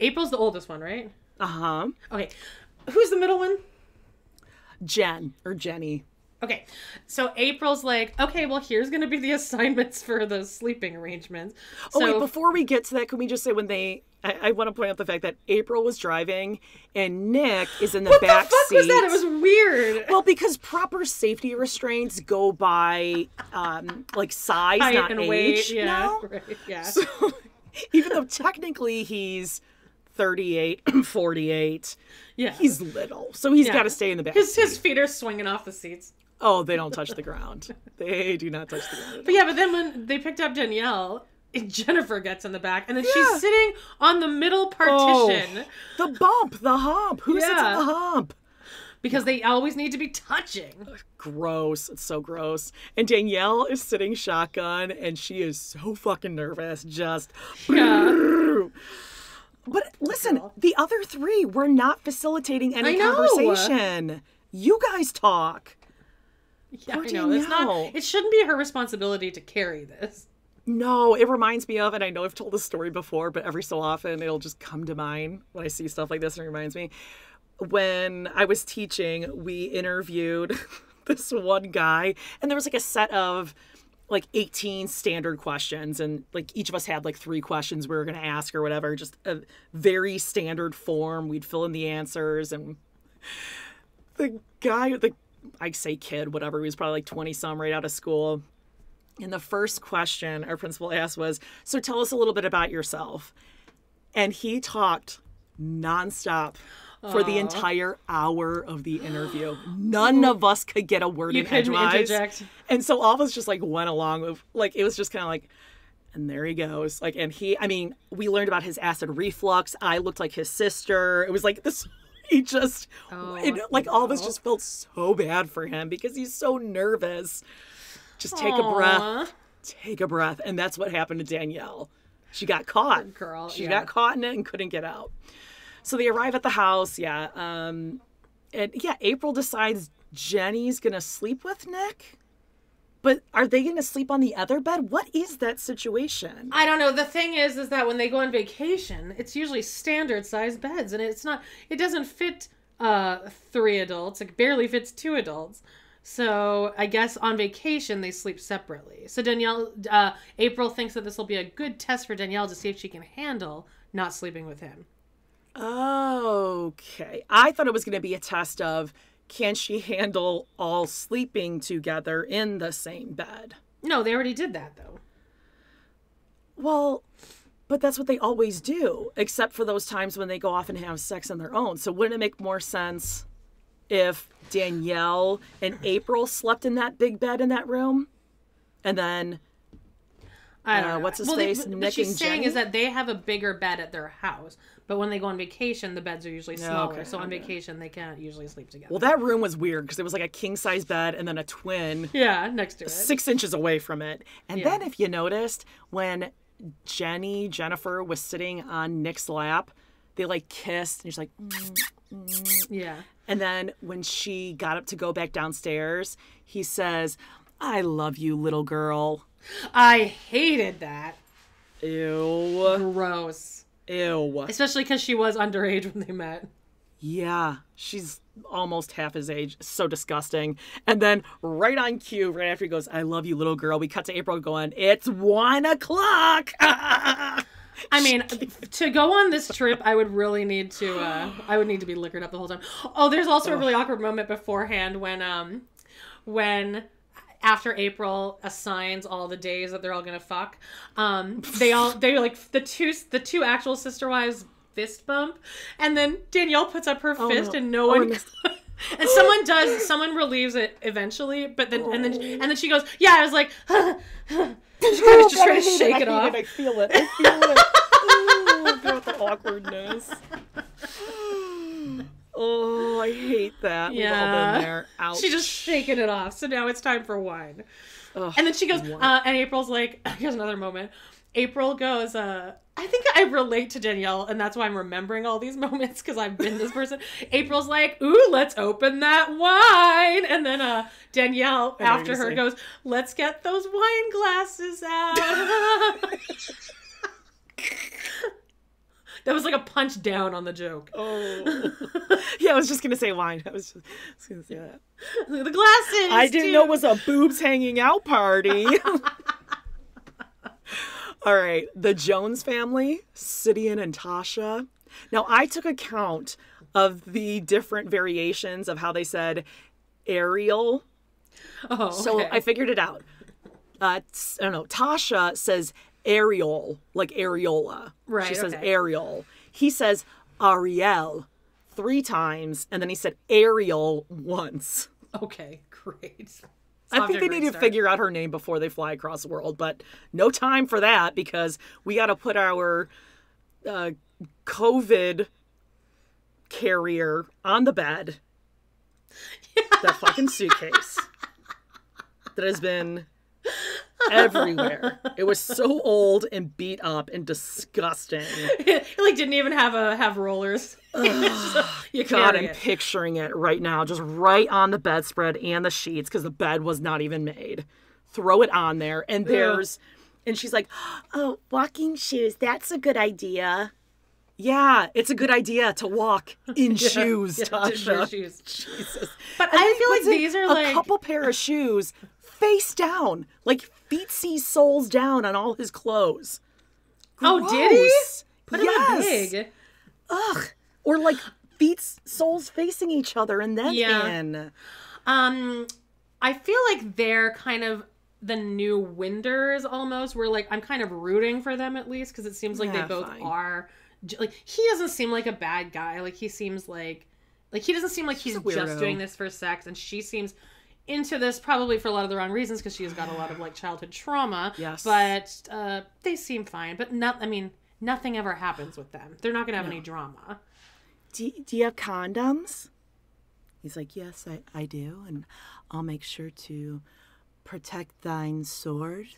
April's the oldest one, right? Okay, who's the middle one? Jen or Jenny. Okay, so April's like, okay, well, here's going to be the assignments for the sleeping arrangements. So, Oh wait, before we get to that, can we just say when I want to point out the fact that April was driving and Nick is in the what back the fuck seat. was that? It was weird. Well, because proper safety restraints go by like size, Height not and age. weight, yeah, now. right, yeah. So, even though technically he's 38, 48, Yeah. he's little, so he's got to stay in the back. His seat. feet are swinging off the seats. Oh, they don't touch the ground. They do not touch the ground. At But yeah, but then when they picked up Danielle, Jennifer gets in the back, and then Yeah. she's sitting on the middle partition the hump. Who sits on the hump? because they always need to be touching. Gross. It's so gross. And Danielle is sitting shotgun, and she is so fucking nervous. Just. Yeah. But listen, the other 3 were not facilitating any I know. conversation. You guys talk. Yeah, Poor I know. It's Danielle. not. It shouldn't be her responsibility to carry this. No, it reminds me of, and I know I've told this story before, but every so often it'll just come to mind when I see stuff like this, and it reminds me. When I was teaching, we interviewed this one guy, and there was like a set of like 18 standard questions, and like each of us had like 3 questions we were going to ask or whatever, just a very standard form. We'd fill in the answers, and the guy, I say kid, whatever, he was probably like 20 some right out of school. And the first question our principal asked was, so tell us a little bit about yourself. And he talked nonstop for the entire hour of the interview. None of us could get a word in edgewise. And so all of us just like went along with, like, it was just kind of like, and there he goes. Like, and he, I mean, we learned about his acid reflux. I looked like his sister. It was like this, he just, all of us just felt so bad for him because he's so nervous. Just take a breath. Take a breath. And that's what happened to Danielle. She got caught. She got caught in it and couldn't get out. So they arrive at the house. And April decides Jenny's going to sleep with Nick. But are they going to sleep on the other bed? What is that situation? I don't know. The thing is that when they go on vacation, it's usually standard sized beds, and it doesn't fit 3 adults. It barely fits 2 adults. So I guess on vacation they sleep separately. So April thinks that this will be a good test for Danielle to see if she can handle not sleeping with him. Okay. I thought it was going to be a test of, can she handle all sleeping together in the same bed? No, they already did that, though. Well, but that's what they always do, except for those times when they go off and have sex on their own. So wouldn't it make more sense if Danielle and April slept in that big bed in that room? And then, I don't know. What's his face? Nick what she's and saying Jenny? is that they have a bigger bed at their house. But when they go on vacation, the beds are usually smaller. Okay, so on vacation, they can't usually sleep together. Well, that room was weird because it was like a king-size bed and then a twin. Yeah, next to it. 6 inches away from it. And then if you noticed, when Jennifer was sitting on Nick's lap, they like kissed and she's like, Yeah. And then when she got up to go back downstairs, he says, I love you, little girl. I hated that. Ew. Gross. Ew. Especially because she was underage when they met. Yeah, she's almost half his age. So disgusting. And then right on cue, right after he goes, I love you, little girl, we cut to April going, it's 1 o'clock. I mean, to go on this trip, I would really need to, be liquored up the whole time. Oh, there's also a really awkward moment beforehand when after April assigns all the days that they're all gonna fuck, they like the two actual sister wives fist bump, and then Danielle puts up her fist and no one. And someone relieves it eventually, but then and then she goes, yeah, I was like, just trying to shake it off. I feel it. Oh, God, the awkwardness. Oh, I hate that. Yeah. We've all been there. Ouch. She's just shaking it off. So now it's time for wine. Ugh, and then she goes, and April's like, here's another moment. April goes, I think I relate to Danielle, and that's why I'm remembering all these moments, because I've been this person. April's like, ooh, let's open that wine. And then Danielle, after her, goes, let's get those wine glasses out. That was like a punch down on the joke. Oh. Yeah, I was just going to say wine. I was going to say that. The glasses! I didn't know it was a boobs hanging out party. All right, the Jones family, Sidian and Tasha. Now, I took account of the different variations of how they said Ariel. Oh, okay. So I figured it out. I don't know. Tasha says Ariel, like areola. Right. She says Ariel. He says Ariel 3 times, and then he said Ariel once. Okay, great. I think they need to figure out her name before they fly across the world, but no time for that because we got to put our COVID carrier on the bed. That fucking suitcase that has been everywhere. It was so old and beat up and disgusting. It like didn't even have rollers. You God, I'm picturing it right now, just right on the bedspread and the sheets because the bed was not even made. Throw it on there, and and she's like, "Oh, walking shoes. That's a good idea." Yeah, it's a good idea to walk in shoes, Tasha. Shoes. Jesus. But I feel like these are like a couple pair of shoes face down, like feet-see soles down on all his clothes. Gross. Oh, did he? Put them big. Ugh. Or like feet soles facing each other and then in. I feel like they're kind of the new Winders almost, where like I'm kind of rooting for them at least because it seems like they both are. Like he doesn't seem like a bad guy. Like he seems like he doesn't seem like he's just doing this for sex, and she seems into this probably for a lot of the wrong reasons because she has got a lot of like childhood trauma. Yes, but they seem fine. But nothing ever happens with them. They're not gonna have any drama. Do you have condoms? He's like, yes, I do, and I'll make sure to protect thine sword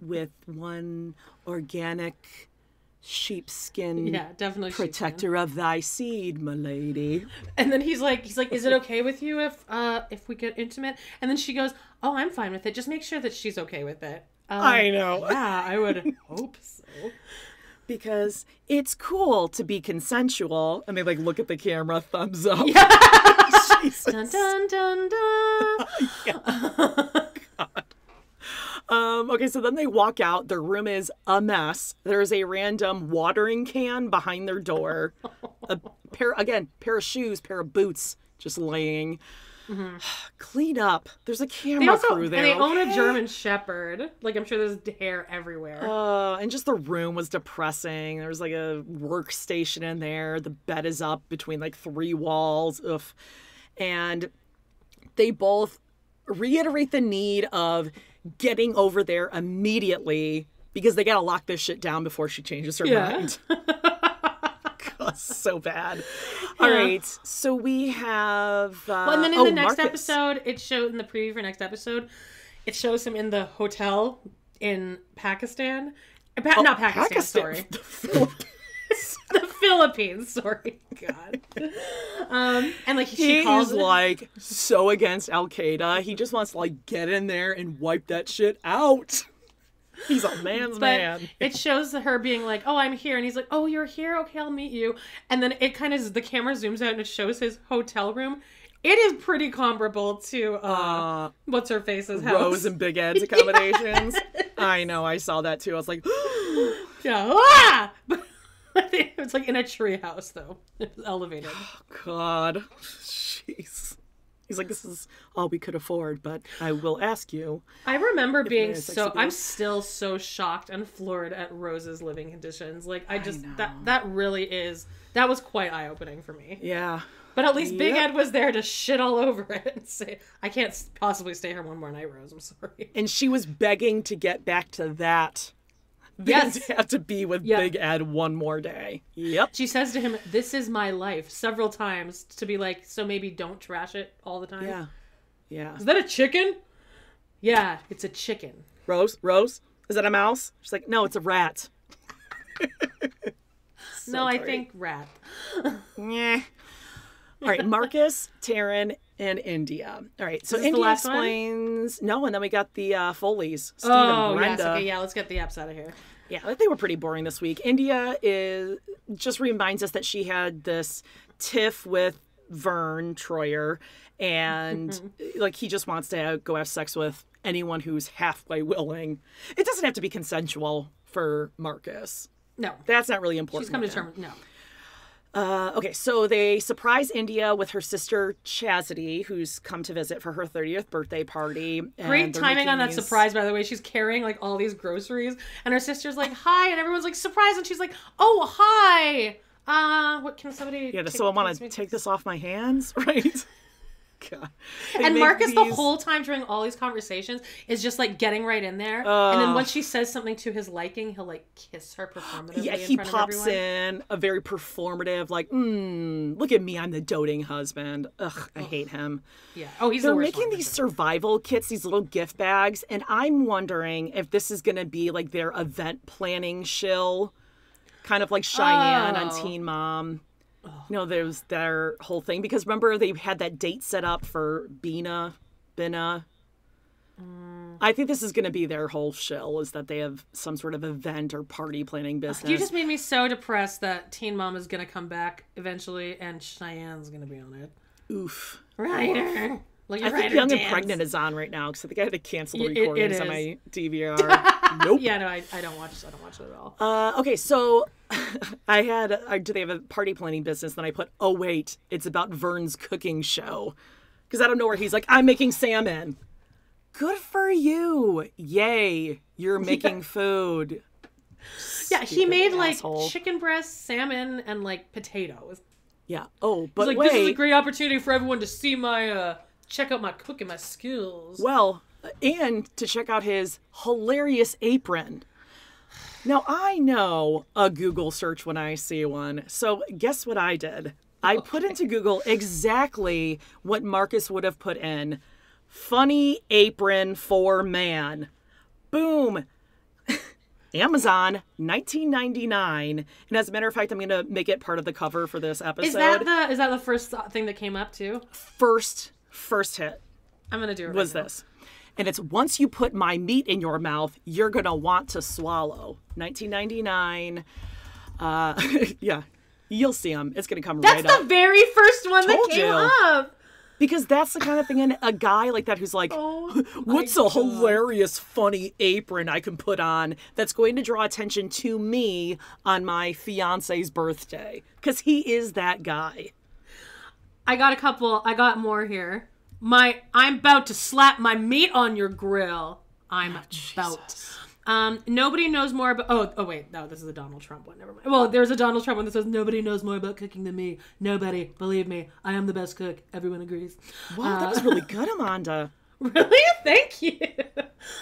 with one organic sheepskin definitely protector sheepskin. of thy seed, my lady. And then he's like, is it okay with you if we get intimate? And then she goes, oh, I'm fine with it. Just make sure that she's okay with it. I know. Yeah, I would hope so. Because it's cool to be consensual. And they like look at the camera, thumbs up. Yeah. Jesus. Dun, dun, dun, dun. God. Okay, so then they walk out. Their room is a mess. There's a random watering can behind their door. A pair of shoes, pair of boots just laying. Mm-hmm. Clean up. There's a camera crew there. And they own a German Shepherd. Like, I'm sure there's hair everywhere. And just the room was depressing. There was like a workstation in there. The bed is up between like 3 walls. Ugh. And they both reiterate the need of getting over there immediately because they gotta lock this shit down before she changes her mind. God, so bad. All right, so we have well, and then in the next episode, it showed in the preview for next episode, it shows him in the hotel in Pakistan. Not Pakistan, sorry. The Philippines, sorry. God. And like she calls like so against Al Qaeda. He just wants to like get in there and wipe that shit out. He's a man's man. It shows her being like, oh, I'm here. And he's like, oh, you're here? Okay, I'll meet you. And then it kind of, the camera zooms out and it shows his hotel room. It is pretty comparable to what's her face's house. Rose and Big Ed's accommodations. Yes. I know, I saw that too. I was like, yeah. It's like in a tree house though. It's elevated. Oh, God. Jeez. He's like, this is all we could afford, but I will ask you. I remember being I'm still so shocked and floored at Rose's living conditions. Like, that really is, that was quite eye-opening for me. Yeah. But at least Big Ed was there to shit all over it and say, I can't possibly stay here one more night, Rose. I'm sorry. And she was begging to get back to that. Yes. To have to be with Big Ed one more day. Yep. She says to him, this is my life, several times to be like, so maybe don't trash it all the time. Yeah. Yeah. Is that a chicken? Yeah, it's a chicken. Rose, is that a mouse? She's like, no, it's a rat. I think rat. Yeah. All right, Marcus, Taryn, and India. All right, so India explains... No, and then we got the Foleys, Steve and Brenda. Yes, okay, let's get the apps out of here. Yeah, they were pretty boring this week. India just reminds us that she had this tiff with Vern Troyer, and like he just wants to go have sex with anyone who's halfway willing. It doesn't have to be consensual for Marcus. No. That's not really important. She's come to terms... No. Okay, so they surprise India with her sister Chastity, who's come to visit for her 30th birthday party. Great timing on that surprise, by the way. She's carrying like all these groceries, and her sister's like, "Hi," and everyone's like surprised, and she's like, "Oh, hi. What can somebody?" Yeah, does someone want to take this off my hands, right? God. And Marcus the whole time during all these conversations is just like getting right in there, and then once she says something to his liking, he'll like kiss her performatively. Yeah, he pops in a very performative, like, look at me, I'm the doting husband. Ugh, I hate him. Yeah. Oh, he's They're the worst making these survival kits, these little gift bags, and I'm wondering if this is going to be like their event planning shill, kind of like Cheyenne on Teen Mom. You know, there's their whole thing. Because remember, they had that date set up for Bina. I think this is going to be their whole shill, is that they have some sort of event or party planning business. You just made me so depressed that Teen Mom is going to come back eventually and Cheyenne's going to be on it. Oof. Ryder. Like I think Young and Pregnant is on right now, because I think I had to cancel the recordings on my DVR. Nope. Yeah, no, I don't watch it at all. Okay, so do they have a party planning business? Then I put, oh wait, it's about Vern's cooking show. Because out of nowhere, he's like, I'm making salmon. good for you. Yay, you're making food. Yeah, he Stupid made asshole. like chicken breast, salmon, and like potatoes. Yeah. Oh, but He's like, wait. this is a great opportunity for everyone to see my, check out my cooking, my skills. Well, and to check out his hilarious apron. Now, I know a Google search when I see one. So guess what I did? I put into Google exactly what Marcus would have put in. Funny apron for man. Boom. Amazon, $19.99. And as a matter of fact, I'm going to make it part of the cover for this episode. Is that the first thing that came up too? First hit I'm going to do it right was now. this. And it's once you put my meat in your mouth, you're going to want to swallow. $19.99. Yeah. You'll see them. It's going to come right up. That's the very first one that Told came you. up. Because that's the kind of thing, and a guy like that who's like, Oh what's my a God. hilarious, funny apron I can put on that's going to draw attention to me on my fiance's birthday? Because he is that guy. I got more here. I'm about to slap my meat on your grill. I'm about. Nobody knows more about. Oh wait, no, this is a Donald Trump one. Never mind. Well, there's a Donald Trump one that says nobody knows more about cooking than me. Nobody, believe me, I am the best cook. Everyone agrees. Wow, that was really good, Amanda. Really? Thank you.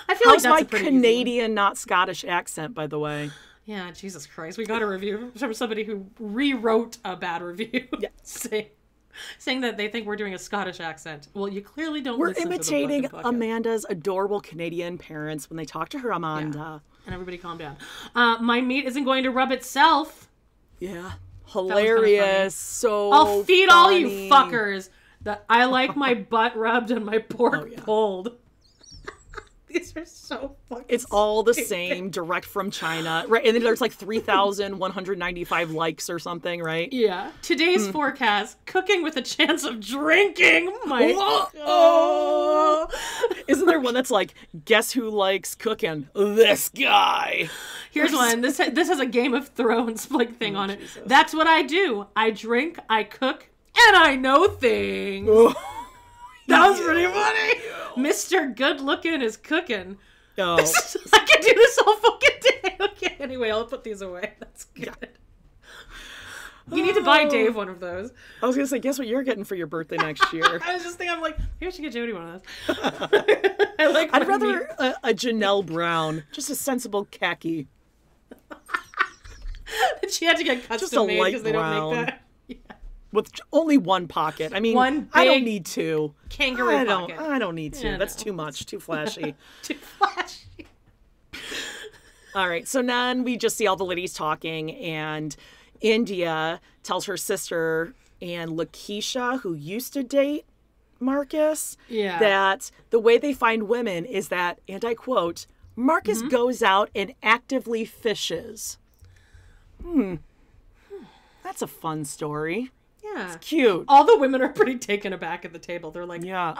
I feel How's like that's my a pretty easy one. Canadian, not Scottish accent, by the way? Yeah, Jesus Christ, we got a review from somebody who rewrote a bad review. Yeah. saying that they think we're doing a Scottish accent. Well, you clearly don't We're listen imitating to the fucking podcast. Amanda's adorable Canadian parents when they talk to her, Amanda. And everybody calm down. My meat isn't going to rub itself. Yeah. kinda Hilarious. So I'll feed all you funny. fuckers that I like my butt rubbed and my pork Oh, yeah. pulled. These are so fucking It's all the stupid. same, direct from China, right? And then there's like 3,195 likes or something, right? Yeah. Today's forecast, cooking with a chance of drinking. My Oh! Isn't there one that's like, guess who likes cooking? This guy. Here's one. This has a Game of Thrones like thing on it. Jesus. That's what I do. I drink, I cook, and I know things. That was pretty funny. Mr. Good Looking is cooking. Oh. I can do this all fucking day. Okay, anyway, I'll put these away. That's good. You need to buy Dave one of those. I was going to say, guess what you're getting for your birthday next year? I was just thinking, I'm like, maybe I should get Jody one of those. I like I'd my meat. rather a Janelle Brown, just a sensible khaki. She had to get Just a custom made light because they don't brown. make that. Yeah. With only one pocket. I mean, One I don't big need two. Kangaroo pocket. I don't need two. Yeah, That's no. too much. Too flashy. Too flashy. All right. So then we just see all the ladies talking, and India tells her sister and Lakeisha, who used to date Marcus, Yeah. that the way they find women is that, and I quote, Marcus goes out and actively fishes. That's a fun story. Yeah. Cute. All the women are pretty taken aback at the table. They're like, Yeah.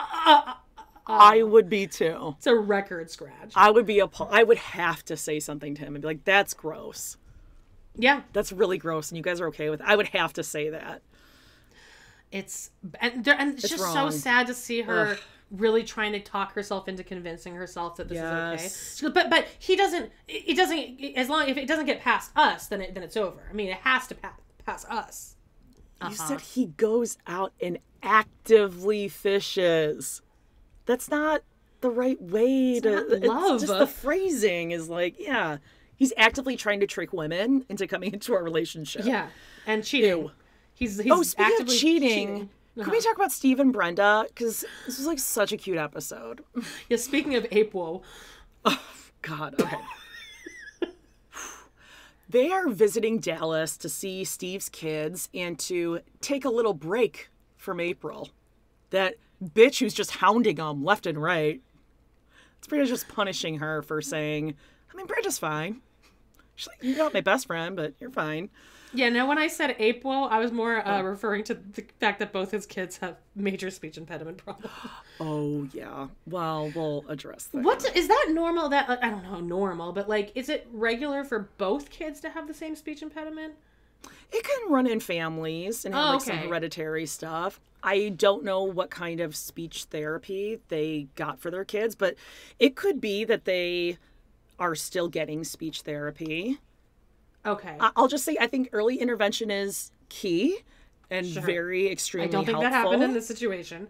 I would be too. it's a record scratch. I would be I would have to say something to him and be like, that's gross. Yeah. That's really gross, and you guys are okay with it. I would have to say that. It's it's just wrong. so sad to see her Ugh. really trying to talk herself into convincing herself that this Yes. is okay. But he doesn't. It doesn't. As long if it doesn't get past us, then it's over. I mean, it has to pass us. You said he goes out and actively fishes. That's not the right way to. not love. It's just the phrasing is like, yeah, he's actively trying to trick women into coming into a relationship. Yeah, and cheating. Ew. He's Oh, speaking of actively cheating, can we talk about Steve and Brenda? Because this was like such a cute episode. Yeah. Speaking of April, God, okay. They are visiting Dallas to see Steve's kids and to take a little break from April. That bitch who's just hounding them left and right. It's pretty much just punishing her for saying, I mean, Brenda's fine. She's like, you're not my best friend, but you're fine. yeah. No, when I said April, I was more referring to the fact that both his kids have major speech impediment problems. Oh, yeah. Well, we'll address that. What is that normal? That I don't know, normal, but like, is it regular for both kids to have the same speech impediment? It can run in families and have some hereditary stuff. I don't know what kind of speech therapy they got for their kids, but it could be that they are still getting speech therapy. Okay. I'll just say I think early intervention is key and very extremely helpful. I don't think that happened in this situation.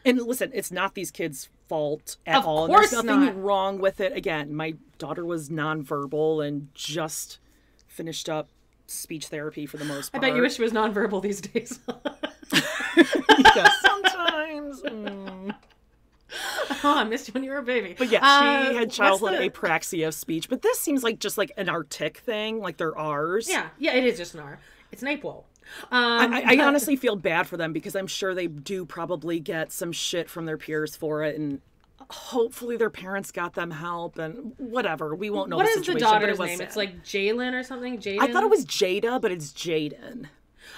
And listen, it's not these kids' fault at all. Of course There's nothing wrong with it. Again, my daughter was nonverbal and just finished up speech therapy for the most part. I bet you wish she was nonverbal these days. Yeah, sometimes. Oh, I missed you when you were a baby. But yeah, she had childhood apraxia of speech. But this seems like just like an artic thing, like they're R's. Yeah, it is just an R. It's an APOL. I honestly feel bad for them because I'm sure they do probably get some shit from their peers for it, and hopefully their parents got them help and whatever. We won't know the situation. What is the daughter's name? Sad. It's like Jalen or something? Jaden? I thought it was Jada, but it's Jaden.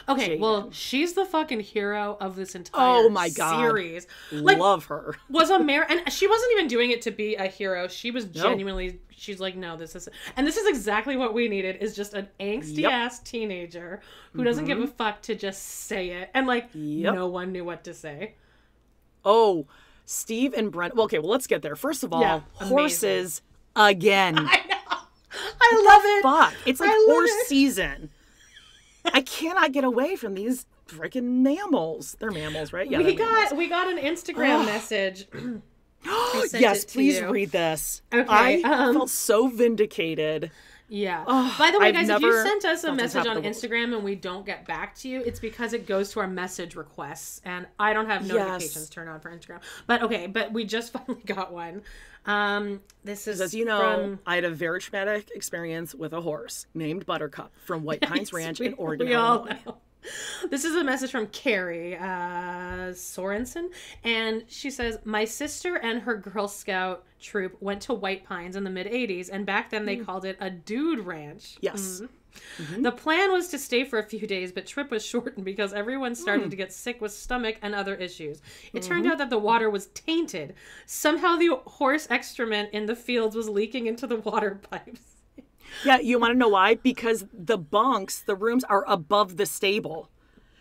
Okay, well, she's the fucking hero of this entire series. Like, love her. And she wasn't even doing it to be a hero. She was genuinely, she's like, no, this is, and this is exactly what we needed, is just an angsty-ass teenager who doesn't give a fuck to just say it. And like, no one knew what to say. Oh, Steve and Brent. Well, okay, well, let's get there. First of all, horses again. I know. I love it. Fuck. It's like horse season. I cannot get away from these freaking mammals. They're mammals, right? Yeah. We got an Instagram message. Yes, please read this. Okay. I felt so vindicated. Yeah. By the way, guys, if you sent us a message on Instagram and we don't get back to you, it's because it goes to our message requests, and I don't have notifications turned on for Instagram. But we just finally got one. This is, as you know, I had a very traumatic experience with a horse named Buttercup from White Pines Ranch in Oregon. We all know. This is a message from Carrie Sorensen, and she says, my sister and her Girl Scout troop went to White Pines in the mid-'80s, and back then they called it a dude ranch. Yes. Mm-hmm. The plan was to stay for a few days, but trip was shortened because everyone started to get sick with stomach and other issues. It turned out that the water was tainted. Somehow the horse excrement in the fields was leaking into the water pipes. Yeah, you want to know why? Because the bunks, the rooms are above the stable.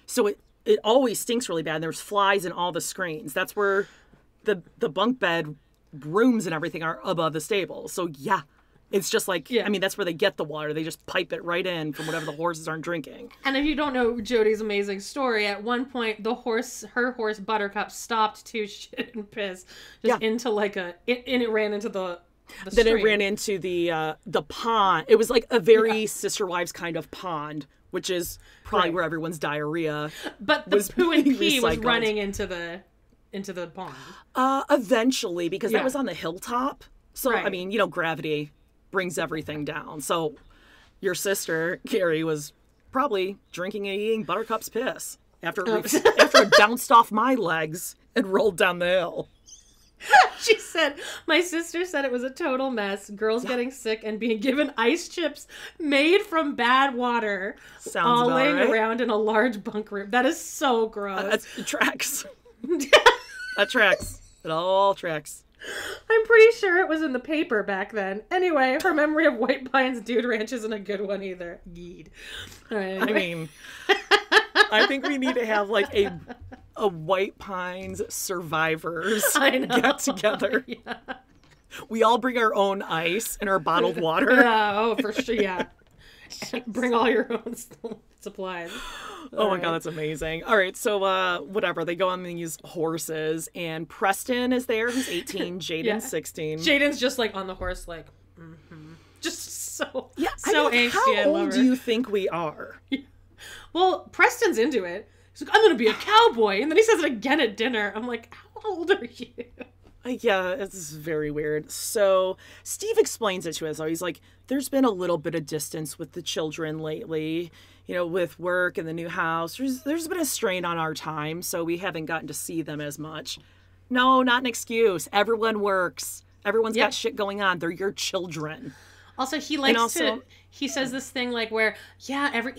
So it always stinks really bad. There's flies in all the screens. That's where the bunk bed rooms and everything are above the stable. So yeah, it's just like, I mean, that's where they get the water. They just pipe it right in from whatever the horses aren't drinking. And if you don't know Jody's amazing story, at one point her horse Buttercup stopped to shit and piss into like and it ran into the then it ran into the pond. It was like a very Sister Wives kind of pond, which is probably where everyone's diarrhea. But the poo and pee was running into the pond. Eventually, because that was on the hilltop. So I mean, gravity brings everything down. So your sister Carrie was probably drinking and eating Buttercup's piss after it bounced off my legs and rolled down the hill. She said, my sister said it was a total mess. Girls getting sick and being given ice chips made from bad water. Sounds all about laying right. around in a large bunk room. That is so gross. It tracks. That tracks. It all tracks. I'm pretty sure it was in the paper back then. Anyway, her memory of White Pines Dude Ranch isn't a good one either. Yeed. All right, anyway. I mean, I think we need to have like a White Pines survivors get together. Yeah. We all bring our own ice and our bottled water. Oh, for sure. Yeah. Bring all your own supplies. Oh my God, that's amazing. All right, so whatever. They go on these horses, and Preston is there, who's 18, Jaden's 16. Jaden's just like on the horse, like, just so angsty. How old do you think we are? Yeah. Well, Preston's into it. He's like, I'm going to be a cowboy. And then he says it again at dinner. I'm like, how old are you? Yeah, it's very weird. So Steve explains it to us. He's like, there's been a little bit of distance with the children lately, with work and the new house. There's been a strain on our time, so we haven't gotten to see them as much. No, not an excuse. Everyone works. Everyone's got shit going on. They're your children. Also, he says this thing like where,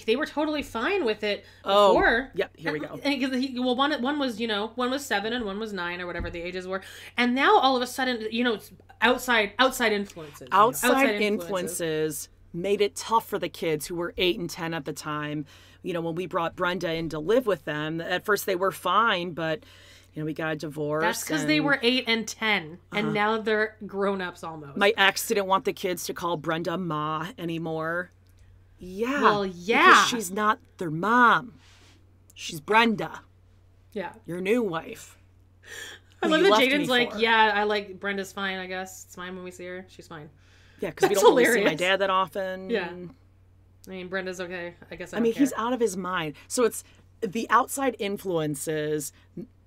they were totally fine with it before. Yep, here we go. And one was 7 and one was 9 or whatever the ages were. And now all of a sudden, outside influences. Outside influences made it tough for the kids who were 8 and 10 at the time. You know, when we brought Brenda in to live with them, at first they were fine, but, you know, we got a divorce. That's because they were 8 and 10, and now they're grown-ups almost. My ex didn't want the kids to call Brenda Ma anymore. Yeah. Well, yeah. Because she's not their mom. She's Brenda. Yeah. Your new wife. I love that Jaden's like, yeah, I like Brenda's fine, I guess. It's fine when we see her. She's fine. Yeah, because we don't really see my dad that often. Yeah. I mean, Brenda's okay. I guess I mean, care. he's out of his mind. So it's the outside influences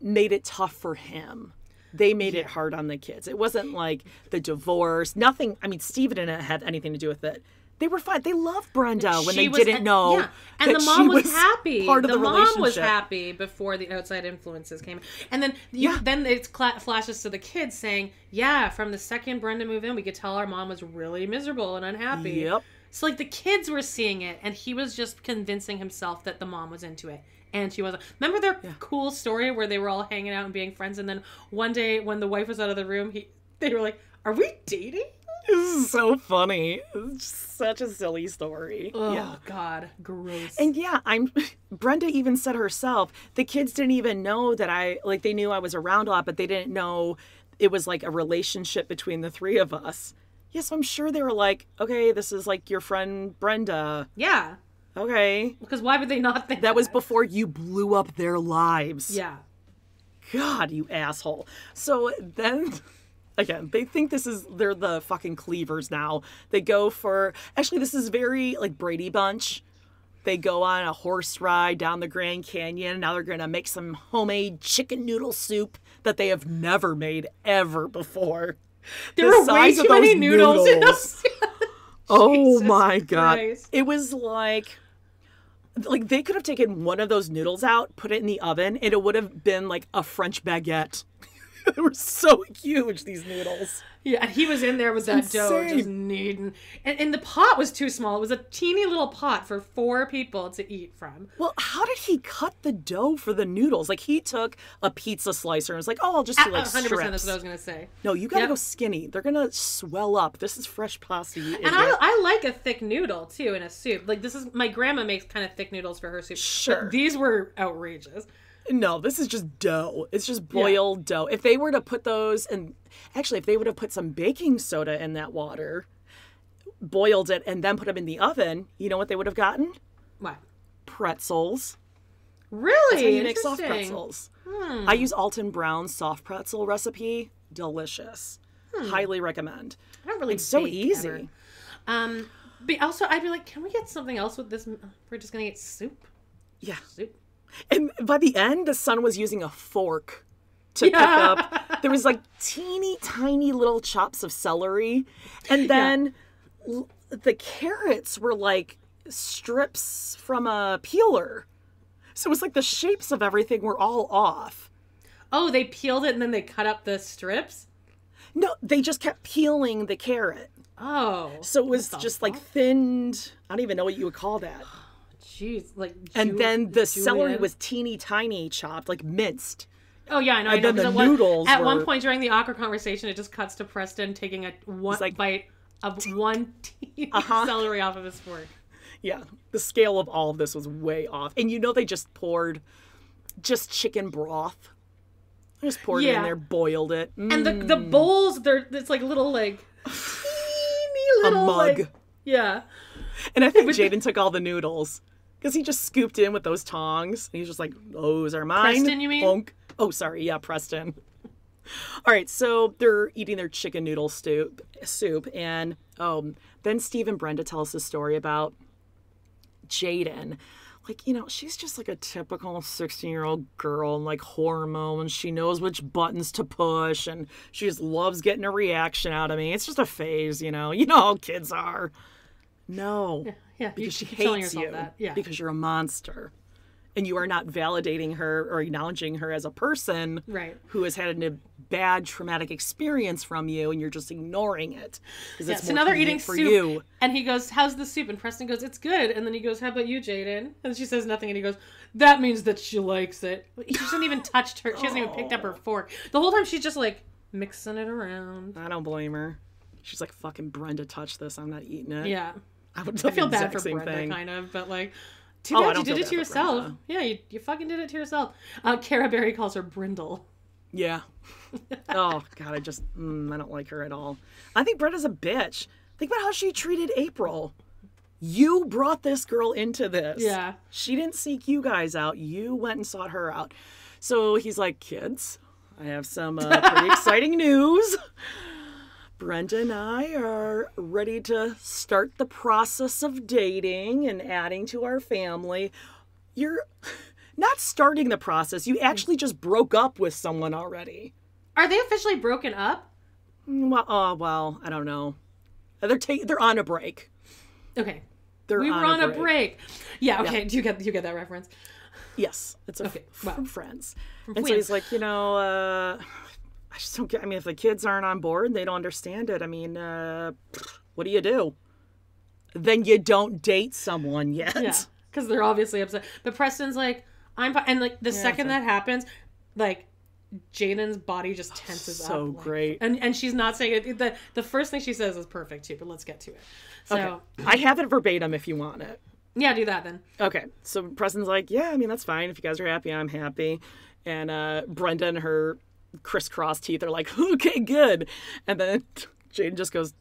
made it tough for him. They made it hard on the kids. It wasn't like the divorce. Nothing. I mean, Steven didn't have anything to do with it. They were fine. They loved Brenda when they didn't know. Yeah. And the mom was happy. Part of the relationship. Mom was happy before the outside influences came. And then then it flashes to the kids saying, yeah, from the second Brenda moved in, we could tell our mom was really miserable and unhappy. Yep. So like the kids were seeing it, and he was just convincing himself that the mom was into it. And she wasn't. Remember their cool story where they were all hanging out and being friends, and then one day when the wife was out of the room, they were like, are we dating? This is so funny. It's such a silly story. Oh, God. Gross. And Brenda even said herself, the kids didn't even know that they knew I was around a lot, but they didn't know it was like a relationship between the three of us. Yes, I'm sure they were like, okay, this is like your friend Brenda. Yeah. Okay. Because why would they not think that? Was before you blew up their lives. Yeah. God, you asshole. So then... Again, they think they're the fucking Cleavers now. They go for, actually this is very like Brady Bunch. They go on a horse ride down the Grand Canyon. Now they're going to make some homemade chicken noodle soup that they have never made ever before. There were way too many noodles. Oh my God. Christ. It was like they could have taken one of those noodles out, put it in the oven, and it would have been like a French baguette. They were so huge, these noodles. Yeah, and he was in there with that dough just kneading. And the pot was too small. It was a teeny little pot for 4 people to eat from. Well, how did he cut the dough for the noodles? Like, he took a pizza slicer and was like, oh, I'll just do like 100%, strips. 100%, that's what I was going to say. No, you got to go skinny. They're going to swell up. This is fresh pasta. You and I like a thick noodle, too, in a soup. Like, my grandma makes kind of thick noodles for her soup. Sure. But these were outrageous. No, this is just dough. It's just boiled dough. If they were to put those in, actually, if they would have put some baking soda in that water, boiled it, and then put them in the oven, you know what they would have gotten? What? Pretzels. Really? That's how you make soft pretzels. I use Alton Brown's soft pretzel recipe. Delicious. Highly recommend. I don't really. It's so easy. But also, I'd be like, can we get something else with this? We're just gonna get soup. Yeah. Soup. And by the end, the son was using a fork to pick up. There was like teeny tiny little chops of celery. And then the carrots were like strips from a peeler. So it was like the shapes of everything were all off. Oh, they peeled it and then they cut up the strips? No, they just kept peeling the carrot. Oh. So it was just like thinned. I don't even know what you would call that. Jeez, like and then the celery was teeny tiny chopped, like minced. Oh yeah, I know. And then the noodles. At one point during the awkward conversation, it just cuts to Preston taking a bite of one teeny celery off of his fork. Yeah, the scale of all of this was way off, and they just poured just chicken broth. They just poured it in there, boiled it, and the bowls. It's like little teeny little a mug. Yeah, and I think Jaden took all the noodles. Because he just scooped in with those tongs. And he's just like, those are mine. Preston, you mean? Bonk. Oh, sorry. Yeah, Preston. All right, so they're eating their chicken noodle soup. And then Steve and Brenda tell us a story about Jaden. Like, she's just like a typical 16-year-old girl and like hormones. She knows which buttons to push. And she just loves getting a reaction out of me. It's just a phase, You know how kids are. No. Yeah, because she hates you. Yeah. Because you're a monster. And you are not validating her or acknowledging her as a person who has had a bad traumatic experience from you, and you're just ignoring it. So now they're eating soup. And he goes, how's the soup? And Preston goes, it's good. And then he goes, how about you, Jaden? And she says nothing. And he goes, that means that she likes it. She hasn't even touched her. She hasn't even picked up her fork. The whole time she's just like mixing it around. I don't blame her. She's like, fucking Brenda touched this. I'm not eating it. Yeah. I would I do feel the bad exact for same Brenda, thing. kind of, but like, too Oh, I bad you don't did feel it bad to for yourself. Brenda. Yeah, you fucking did it to yourself. Cara Berry calls her Brindle. Yeah. Oh, God, I don't like her at all. I think Brenda's a bitch. Think about how she treated April. You brought this girl into this. Yeah. She didn't seek you guys out. You went and sought her out. So he's like, kids, I have some pretty exciting news. Brenda and I are ready to start the process of dating and adding to our family. You're not starting the process. You actually just broke up with someone already. Are they officially broken up? Well, I don't know. They're on a break. Okay. We were on a break. Yeah, okay. Yeah. Do you get that reference? Yes. It's Okay, from Friends. From and Friends. so he's like, I just don't get, if the kids aren't on board, they don't understand it. What do? Then you don't date someone yet. Yeah, because they're obviously upset. But Preston's like, I'm fine. And like the second that happens, like Jaden's body just tenses up. So great. And she's not saying it. The first thing she says is perfect too, but let's get to it. So Okay. I have it verbatim if you want it. yeah, do that then. Okay. So Preston's like, yeah, that's fine. If you guys are happy, I'm happy. And Brenda and her crisscross teeth are like, okay, good. And then Jaden just goes,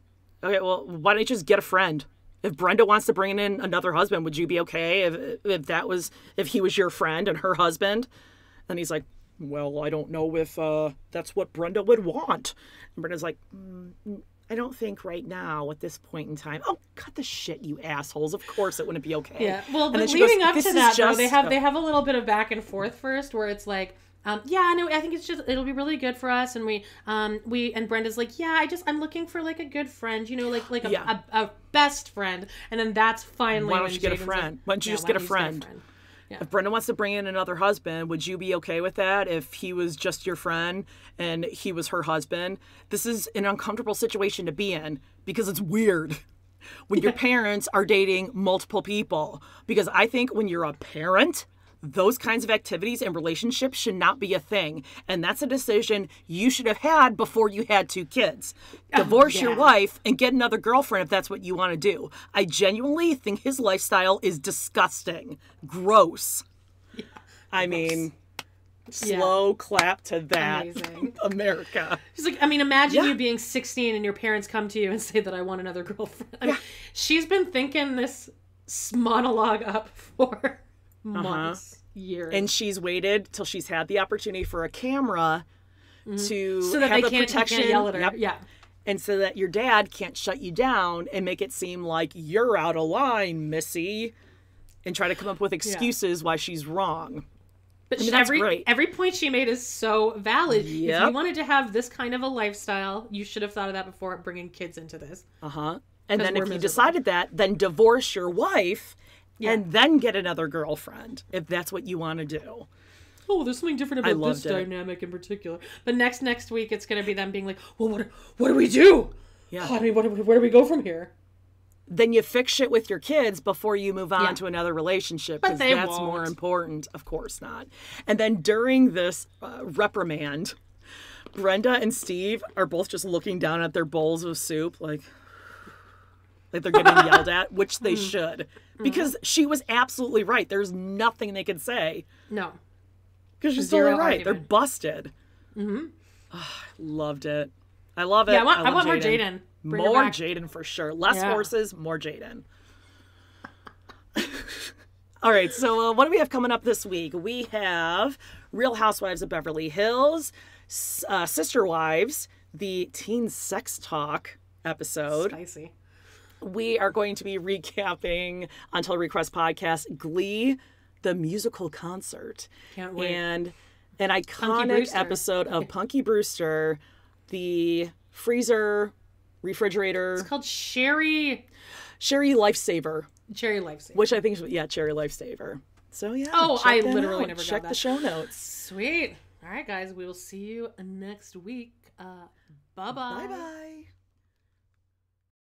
okay, well, why don't you just get a friend? If Brenda wants to bring in another husband, would you be okay if he was your friend and her husband? And he's like, well, I don't know if that's what Brenda would want. And Brenda's like, I don't think right now at this point in time. Oh, cut the shit, you assholes. Of course it wouldn't be okay. Yeah. Well, And but then she leading goes, up to "This is that, though, just- they have a little bit of back and forth first where it's like, yeah, no, I think it'll be really good for us. And we and Brenda's like, yeah, I'm looking for like a good friend, like a best friend. And then that's finally Why when don't you get a Jaden's friend? like, Why don't you yeah, just why get a don't you friend? Yeah. If Brenda wants to bring in another husband, would you be okay with that if he was just your friend and he was her husband? This is an uncomfortable situation to be in because it's weird when your parents are dating multiple people. Because I think when you're a parent, those kinds of activities and relationships should not be a thing. And that's a decision you should have had before you had 2 kids. Divorce your wife and get another girlfriend if that's what you want to do. I genuinely think his lifestyle is disgusting. Gross. Yeah, I mean, slow clap to that. Amazing. America. She's like, imagine you being 16 and your parents come to you and say that I want another girlfriend. I mean, she's been thinking this monologue up for months, years. And she's waited till she's had the opportunity for a camera to so that have they the can't protection. yell at her. Yep. Yeah. And so that your dad can't shut you down and make it seem like you're out of line, missy, and try to come up with excuses why she's wrong. But that's great. every point she made is so valid. Yep. If you wanted to have this kind of a lifestyle, you should have thought of that before bringing kids into this. And 'Cause then we're if you miserable. decided that, then divorce your wife and then get another girlfriend if that's what you want to do. Oh, there's something different about this loved it. dynamic in particular. But next week, it's going to be them being like, well, what do we do? Yeah. I mean, where do we go from here? Then you fix shit with your kids before you move on Yeah. to another relationship. But Because they that's won't. more important. Of course not. And then during this reprimand, Brenda and Steve are both just looking down at their bowls of soup like they're getting yelled at, which they should. Because she was absolutely right. There's nothing they could say. No. Because she's Zero totally right. argument. They're busted. Loved it. I love it. Yeah, I love want more Jaden. Bring her More back. Jaden for sure. Less Yeah. horses, more Jaden. All right, so what do we have coming up this week? We have Real Housewives of Beverly Hills, Sister Wives, the Teen Sex Talk episode. Spicy. We are going to be recapping Untitled Request podcast Glee, the musical concert. Can't wait. And an iconic Brewster. episode of Punky Brewster, the freezer, refrigerator, It's called Sherry Lifesaver, Lifesaver. which I think is, Cherry Lifesaver. So yeah. Oh, check I that literally out. never got check that. the show notes. Sweet. All right, guys. We will see you next week. Bye-bye. Bye bye.